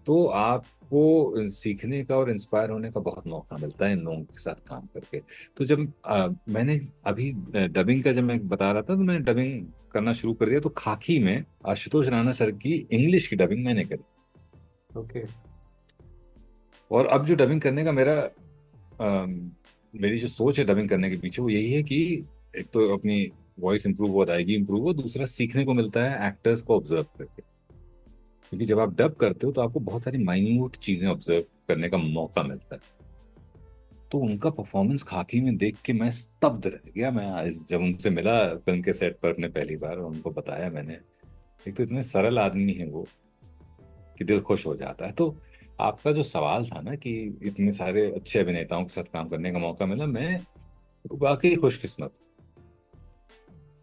तो आपको सीखने का और इंस्पायर होने का बहुत मौका मिलता है इन लोगों के साथ काम करके। तो जब मैंने अभी डबिंग का, जब मैं बता रहा था, तो मैंने डबिंग करना शुरू कर दिया। तो खाकी में आशुतोष राणा सर की इंग्लिश की डबिंग मैंने करी। ओके। और अब जो डबिंग करने का मेरी जो सोच है डबिंग करने के पीछे, वो यही है कि एक तो अपनी वॉइस इंप्रूव हो, अदायगी इंप्रूव हो, दूसरा सीखने को मिलता है एक्टर्स को ऑब्जर्व करके। क्योंकि जब आप डब करते हो, तो आपको बहुत सारी माइन्यूट चीजें ऑब्जर्व करने का मौका मिलता है। तो उनका परफॉर्मेंस खाकी में देख के मैं स्तब्ध रह गया। मैं जब उनसे मिला फिल्म के सेट पर अपने पहली बार, और उनको बताया मैंने, एक तो इतने सरल आदमी है वो कि दिल खुश हो जाता है। तो आपका जो सवाल था ना कि इतने सारे अच्छे अभिनेताओं के साथ काम करने का मौका मिला, मैं वाकई खुशकिस्मत।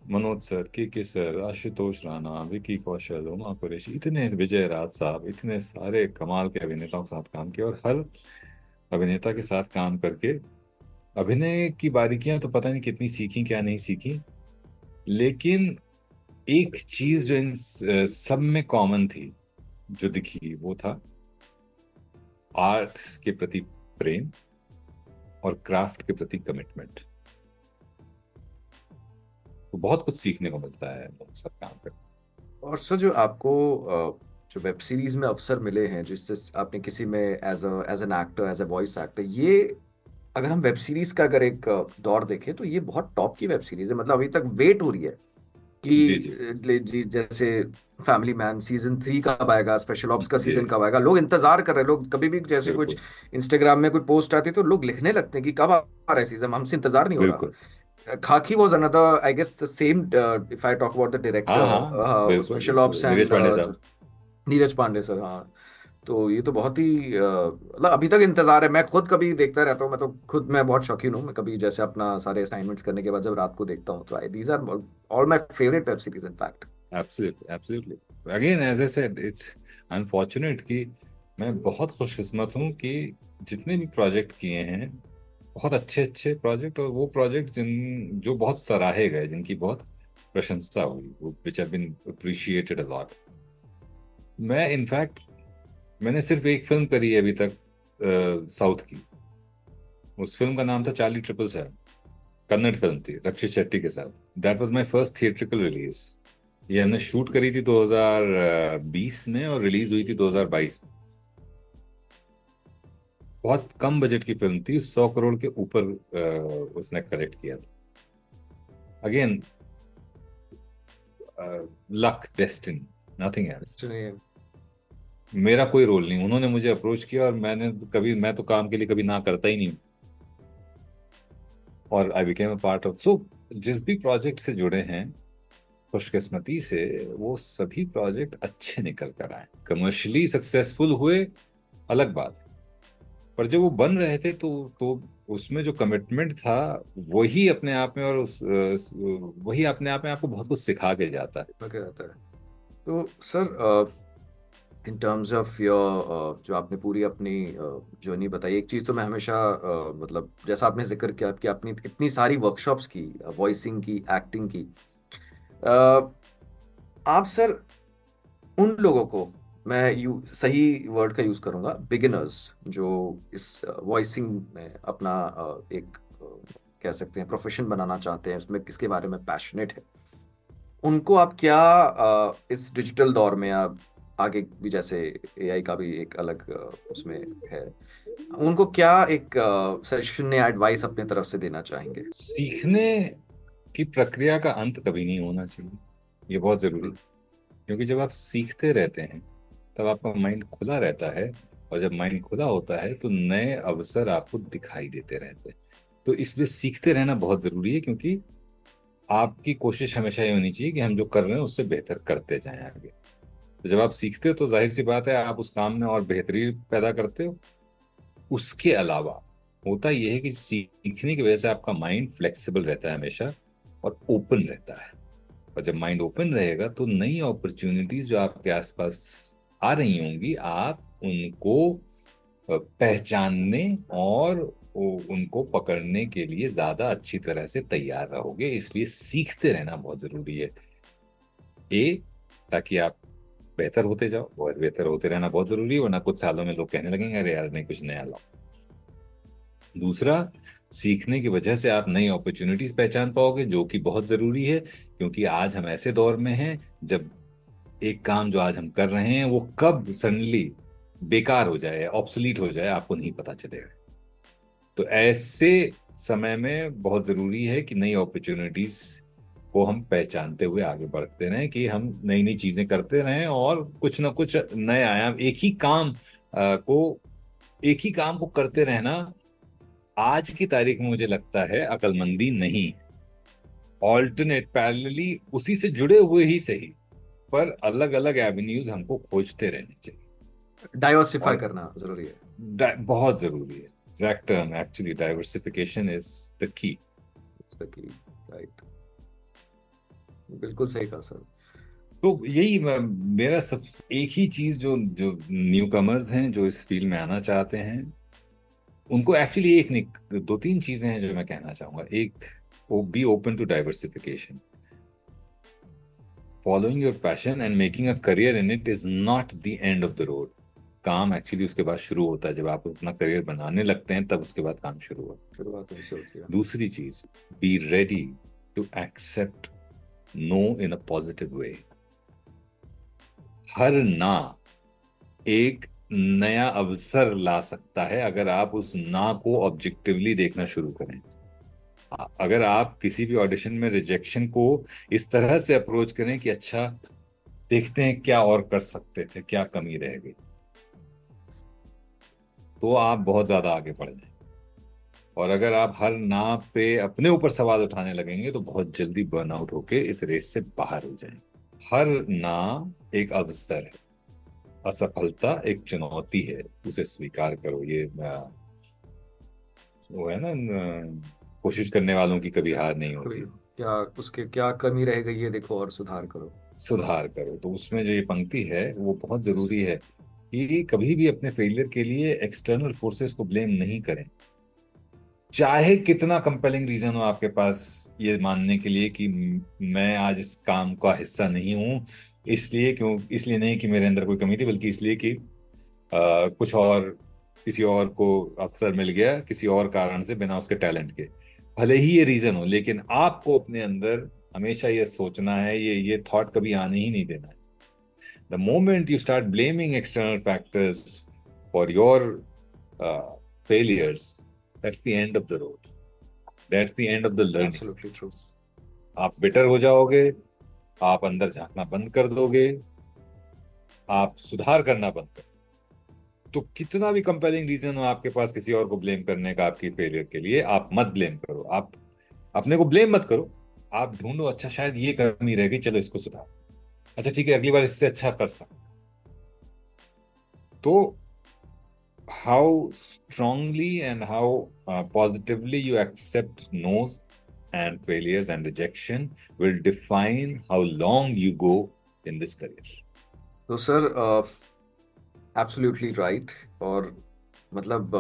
मनोज सर, के सर, आशुतोष राणा, विकी कौशल, उमा कुरैशी, इतने, विजय राज साहब, इतने सारे कमाल के अभिनेताओं के साथ काम किया। और हर अभिनेता के साथ काम करके अभिनय की बारीकियां तो पता नहीं कितनी सीखी, क्या नहीं सीखी, लेकिन एक चीज जो इन सब में कॉमन थी, जो दिखी, वो था आर्ट के प्रति प्रेम और क्राफ्ट के प्रति कमिटमेंट। तो बहुत कुछ सीखने को मिलता है लोगों के साथ काम करके। और सर, जो आपको जो वेब सीरीज में अवसर मिले हैं, जिससे आपने किसी में as an actor, as a voice actor, ये अगर हम वेब सीरीज का अगर एक दौर देखें, तो ये बहुत टॉप की वेब सीरीज है। मतलब अभी तक वेट हो रही है जी जी कि जी, जैसे फैमिली मैन सीजन 3 कब आएगा, स्पेशल ऑप्स का जी, सीजन कब आएगा, लोग इंतजार कर रहे हैं। लोग कभी भी जैसे कुछ बिल्कुल इंस्टाग्राम में कोई पोस्ट आती है, तो लोग लिखने लगते हैं कि कब आ रहा है सीजन, हमसे इंतजार नहीं हो बिल्कुल। रहा। खाकी was another, I guess, the same, if I talk about the हाँ director, हाँ, बिल्कुल special ops बिल्कुल, नीरज and पांडे साहब। नीरज पांडे सर। हाँ, तो ये तो बहुत ही मतलब अभी तक इंतजार है। मैं खुद कभी देखता रहता हूँ। मैं बहुत शौकीन हूँ। मैं कभी जैसे अपना सारे असाइनमेंट्स करने के बाद जब रात को देखता हूँ, तो these are all my favourite web series in fact. Absolutely absolutely. Again as I said, it's unfortunate कि मैं बहुत खुशकिस्मत हूँ कि जितने भी प्रोजेक्ट किए हैं, बहुत अच्छे अच्छे प्रोजेक्ट, और वो प्रोजेक्ट जिन जो बहुत सराहे गए, जिनकी बहुत प्रशंसा हुई, वो which have been appreciated a lot. मैं इनफैक्ट, मैंने सिर्फ एक फिल्म करी है अभी तक साउथ की। उस फिल्म का नाम था Charlie triple seven. Kannada film थी रक्षित शेट्टी के साथ। That was my first theatrical release. ये हमने शूट करी थी 2020 में, और रिलीज हुई थी 2022 में। बहुत कम बजट की फिल्म थी, 100 करोड़ के ऊपर उसने कलेक्ट किया था। Again, luck, destiny, nothing else. मेरा कोई रोल नहीं, उन्होंने मुझे अप्रोच किया, और मैं तो काम के लिए कभी ना करता ही नहीं, और I became a part of. So जिस भी प्रोजेक्ट से जुड़े हैं, खुशकिस्मती से वो सभी प्रोजेक्ट अच्छे निकल कर आए, कमर्शियली सक्सेसफुल हुए, अलग बात है। पर जब वो बन रहे थे तो उसमें जो कमिटमेंट था वही अपने आप में, और वही अपने आप में आपको बहुत कुछ सिखा के जाता है। क्या रहता है। तो sir, in terms of your जो आपने पूरी अपनी जर्नी बताई, एक चीज़ तो मैं हमेशा मतलब जैसा आपने जिक्र किया कि आपने इतनी सारी वर्कशॉप्स की, वॉइसिंग की, एक्टिंग की, अ, आप सर उन लोगों को, मैं यू सही वर्ड का यूज़ करूँगा, बिगिनर्स जो इस वॉइसिंग में अपना एक कह सकते हैं प्रोफेशन बनाना चाहते हैं, उसमें किसके बारे में पैशनेट है, उनको आप क्या इस डिजिटल दौर में, आप आगे भी जैसे एआई का भी एक अलग उसमें है, उनको क्या एक सजेशन या एडवाइस अपने तरफ से देना चाहेंगे? सीखने की प्रक्रिया का अंत कभी नहीं होना चाहिए, ये बहुत जरूरी है। क्योंकि जब आप सीखते रहते हैं तब आपका माइंड खुला रहता है, और जब माइंड खुला होता है तो नए अवसर आपको दिखाई देते रहते हैं। तो इसलिए सीखते रहना बहुत जरूरी है, क्योंकि आपकी कोशिश हमेशा ये होनी चाहिए कि हम जो कर रहे हैं उससे बेहतर करते जाएं आगे। तो जब आप सीखते हो तो जाहिर सी बात है आप उस काम में और बेहतरी पैदा करते हो। उसके अलावा होता यह है कि सीखने की वजह से आपका माइंड फ्लेक्सिबल रहता है हमेशा, और ओपन रहता है। और जब माइंड ओपन रहेगा तो नई अपॉर्चुनिटीज जो आपके आसपास आ रही होंगी, आप उनको पहचानने और उनको पकड़ने के लिए ज्यादा अच्छी तरह से तैयार रहोगे। इसलिए सीखते रहना बहुत जरूरी है, ताकि आप बेहतर होते जाओ, और बेहतर होते रहना बहुत जरूरी है, वरना कुछ सालों में लोग कहने लगेंगे अरे यार नहीं, कुछ नया लाओ। दूसरा, सीखने की वजह से आप नई अपॉर्चुनिटीज पहचान पाओगे, जो कि बहुत जरूरी है, क्योंकि आज हम ऐसे दौर में हैं जब एक काम जो आज हम कर रहे हैं वो कब सडनली बेकार हो जाए, ऑब्सोलीट हो जाए, आपको नहीं पता चलेगा। तो ऐसे समय में बहुत जरूरी है कि नई अपॉर्चुनिटीज को हम पहचानते हुए आगे बढ़ते रहें, कि हम नई नई चीजें करते रहें, और कुछ ना कुछ नए आयाम, एक ही काम को करते रहना आज की तारीख में मुझे लगता है अकलमंदी नहीं। ऑल्टरनेट पैरेलली उसी से जुड़े हुए ही सही, पर अलग अलग एवेन्यूज हमको खोजते रहने चाहिए। डाइवर्सिफाई और करना जरूरी है। बहुत जरूरी है। Exact term actually, diversification is the key. Right, बिल्कुल सही कहा सर। तो यही मेरा सब, एक ही चीज जो जो न्यू कमर्स हैं जो इस फील्ड में आना चाहते हैं, उनको एक्चुअली एक नहीं, दो तीन चीजें हैं जो मैं कहना चाहूंगा। एक, वो be open to diversification. Following your passion and making a career in it is not the end of the road. काम एक्चुअली उसके बाद शुरू होता है, जब आप अपना करियर बनाने लगते हैं तब उसके बाद काम शुरू होता है। शुरुआत वहीं से होती है। दूसरी चीज, be ready to accept no in a positive way. हर ना एक नया अवसर ला सकता है अगर आप उस ना को ऑब्जेक्टिवली देखना शुरू करें। अगर आप किसी भी ऑडिशन में रिजेक्शन को इस तरह से अप्रोच करें कि अच्छा, देखते हैं क्या और कर सकते थे, क्या कमी रह गई, तो आप बहुत ज्यादा आगे बढ़ जाएंगे। और अगर आप हर ना पे अपने ऊपर सवाल उठाने लगेंगे तो बहुत जल्दी बर्नआउट होके इस रेस से बाहर हो जाएंगे। हर ना एक अवसर है, असफलता एक चुनौती है, उसे स्वीकार करो। ये वो है ना, कोशिश करने वालों की कभी हार नहीं होती। क्या उसके क्या कमी रह गई है देखो और सुधार करो। सुधार करो, तो उसमें जो ये पंक्ति है वो बहुत जरूरी है, कि कभी भी अपने फेलियर के लिए एक्सटर्नल फोर्सेस को ब्लेम नहीं करें। चाहे कितना कंपेलिंग रीजन हो आपके पास ये मानने के लिए कि मैं आज इस काम का हिस्सा नहीं हूं, इसलिए नहीं कि मेरे अंदर कोई कमी थी, बल्कि इसलिए कि कुछ और, किसी और को अवसर मिल गया किसी और कारण से, बिना उसके टैलेंट के। भले ही ये रीजन हो, लेकिन आपको अपने अंदर हमेशा ये सोचना है, ये थॉट कभी आने ही नहीं देना है। The moment you start blaming external factors for your failures, that's the end of the road, that's the end of the learning. Absolutely true. आप बिटर हो जाओगे, आप अंदर झांकना बंद कर दोगे, आप सुधार करना बंद कर, तो कितना भी कंपेलिंग रीजन हो आपके पास किसी और को ब्लेम करने का आपकी फेलियर के लिए, आप मत ब्लेम करो, आप अपने को ब्लेम मत करो, आप ढूंढो, अच्छा शायद ये कमी रह गई, चलो इसको सुधारो, अच्छा ठीक है अगली बार इससे अच्छा कर सकते। तो how strongly and how positively you accept no's and failures and rejection will define how long you go in this career. तो सर एब्सोल्युटली राइट। और मतलब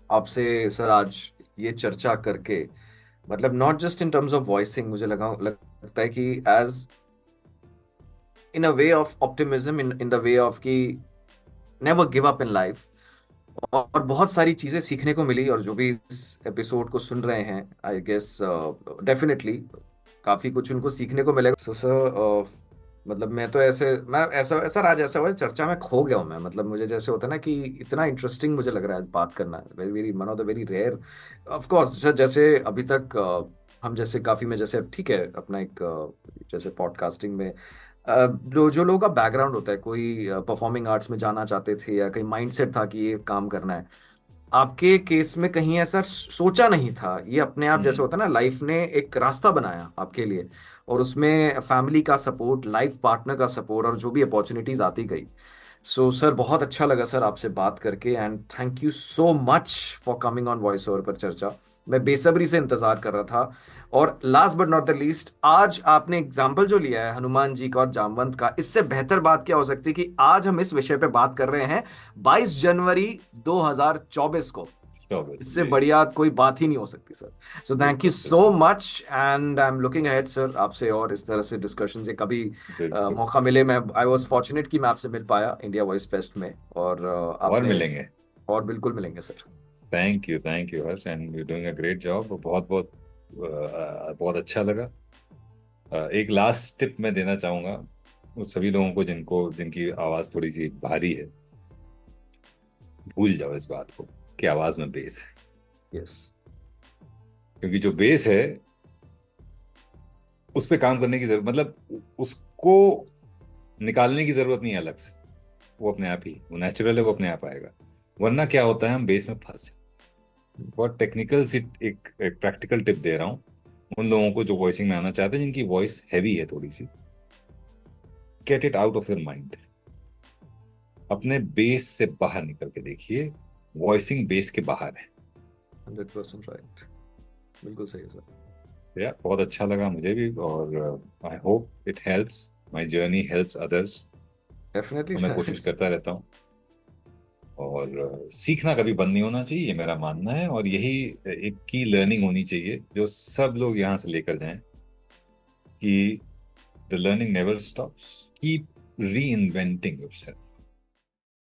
आपसे सर आज ये चर्चा करके, मतलब not just in terms of voicing, मुझे लगता है कि as in a way of optimism, in the way of कि never give up in life, और बहुत सारी चीजें सीखने को मिली। और जो भी इस एपिसोड को सुन रहे हैं, आई गेस डेफिनेटली काफी कुछ उनको सीखने को मिलेगा। सो सर मतलब मैं ऐसा ऐसा आज ऐसा हुआ है, चर्चा में खो गया हूँ मैं। मतलब मुझे जैसे होता है ना कि इतना इंटरेस्टिंग मुझे लग रहा है आज बात करना, very very one of the very rare. Of course sir, जैसे अभी तक हम जैसे काफी में जैसे ठीक है अपना एक जैसे पॉडकास्टिंग में जो लोगों का बैकग्राउंड होता है, कोई परफॉर्मिंग आर्ट्स में जाना चाहते थे या कहीं माइंडसेट था कि ये काम करना है, आपके केस में कहीं ऐसा सोचा नहीं था। ये अपने आप जैसे हम्म। होता है ना, लाइफ ने एक रास्ता बनाया आपके लिए, और उसमें फैमिली का सपोर्ट, लाइफ पार्टनर का सपोर्ट, और जो भी अपॉर्चुनिटीज आती गई। सो सर बहुत अच्छा लगा सर आपसे बात करके, and thank you so much for coming on voice over पर चर्चा। मैं बेसब्री से इंतजार कर रहा था। और last but not the least, आज आपने एग्जाम्पल जो लिया है हनुमान जी का और जामवंत का, इससे बेहतर बात क्या हो सकती है कि आज हम इस विषय पे बात कर रहे हैं 22 जनवरी 2024 को। चौबीस इससे जी। बढ़िया कोई बात ही नहीं हो सकती सर। सो थैंक यू बिल्कुल सो बिल्कुल। Much, and I am looking ahead sir आपसे और इस तरह से डिस्कशन से कभी बिल्कुल। मौका मिले। मैं आई वॉज फॉर्चुनेट कि मैं आपसे मिल पाया इंडिया वॉइस फेस्ट में, और और आपने मिलेंगे। और बिल्कुल मिलेंगे sir. Thank you Harsh, and you doing a great job, बहुत बहुत बहुत अच्छा लगा। एक लास्ट टिप मैं देना चाहूंगा उन सभी लोगों को जिनकी आवाज थोड़ी सी भारी है, भूल जाओ इस बात को कि आवाज में बेस है। यस। क्योंकि जो बेस है उस पे काम करने की जरूरत, मतलब उसको निकालने की जरूरत नहीं है अलग से, वो अपने आप ही, वो नेचुरल है, वो अपने आप आएगा। वरना क्या होता है, हम बेस में फंस जाते हैं। बहुत टेक्निकल सी एक प्रैक्टिकल टिप दे रहा हूँ उन लोगों को जो वॉइसिंग में आना चाहते हैं, जिनकी वॉइस हैवी है थोड़ी सी। Get it out of your mind, अपने बेस से बाहर निकल के देखिए। वॉइसिंग बेस के बाहर है। 100% राइट। बिल्कुल सही है सर। या बहुत अच्छा लगा मुझे भी, और I hope it helps, my journey helps others. Definitely तो मैं सर। कोशिश करता रहता हूँ, और सीखना कभी बंद नहीं होना चाहिए, ये मेरा मानना है। और यही एक की लर्निंग होनी चाहिए जो सब लोग यहाँ से लेकर जाएं, कि the learning never stops, keep री इन्वेंटिंग योरसेल्फ।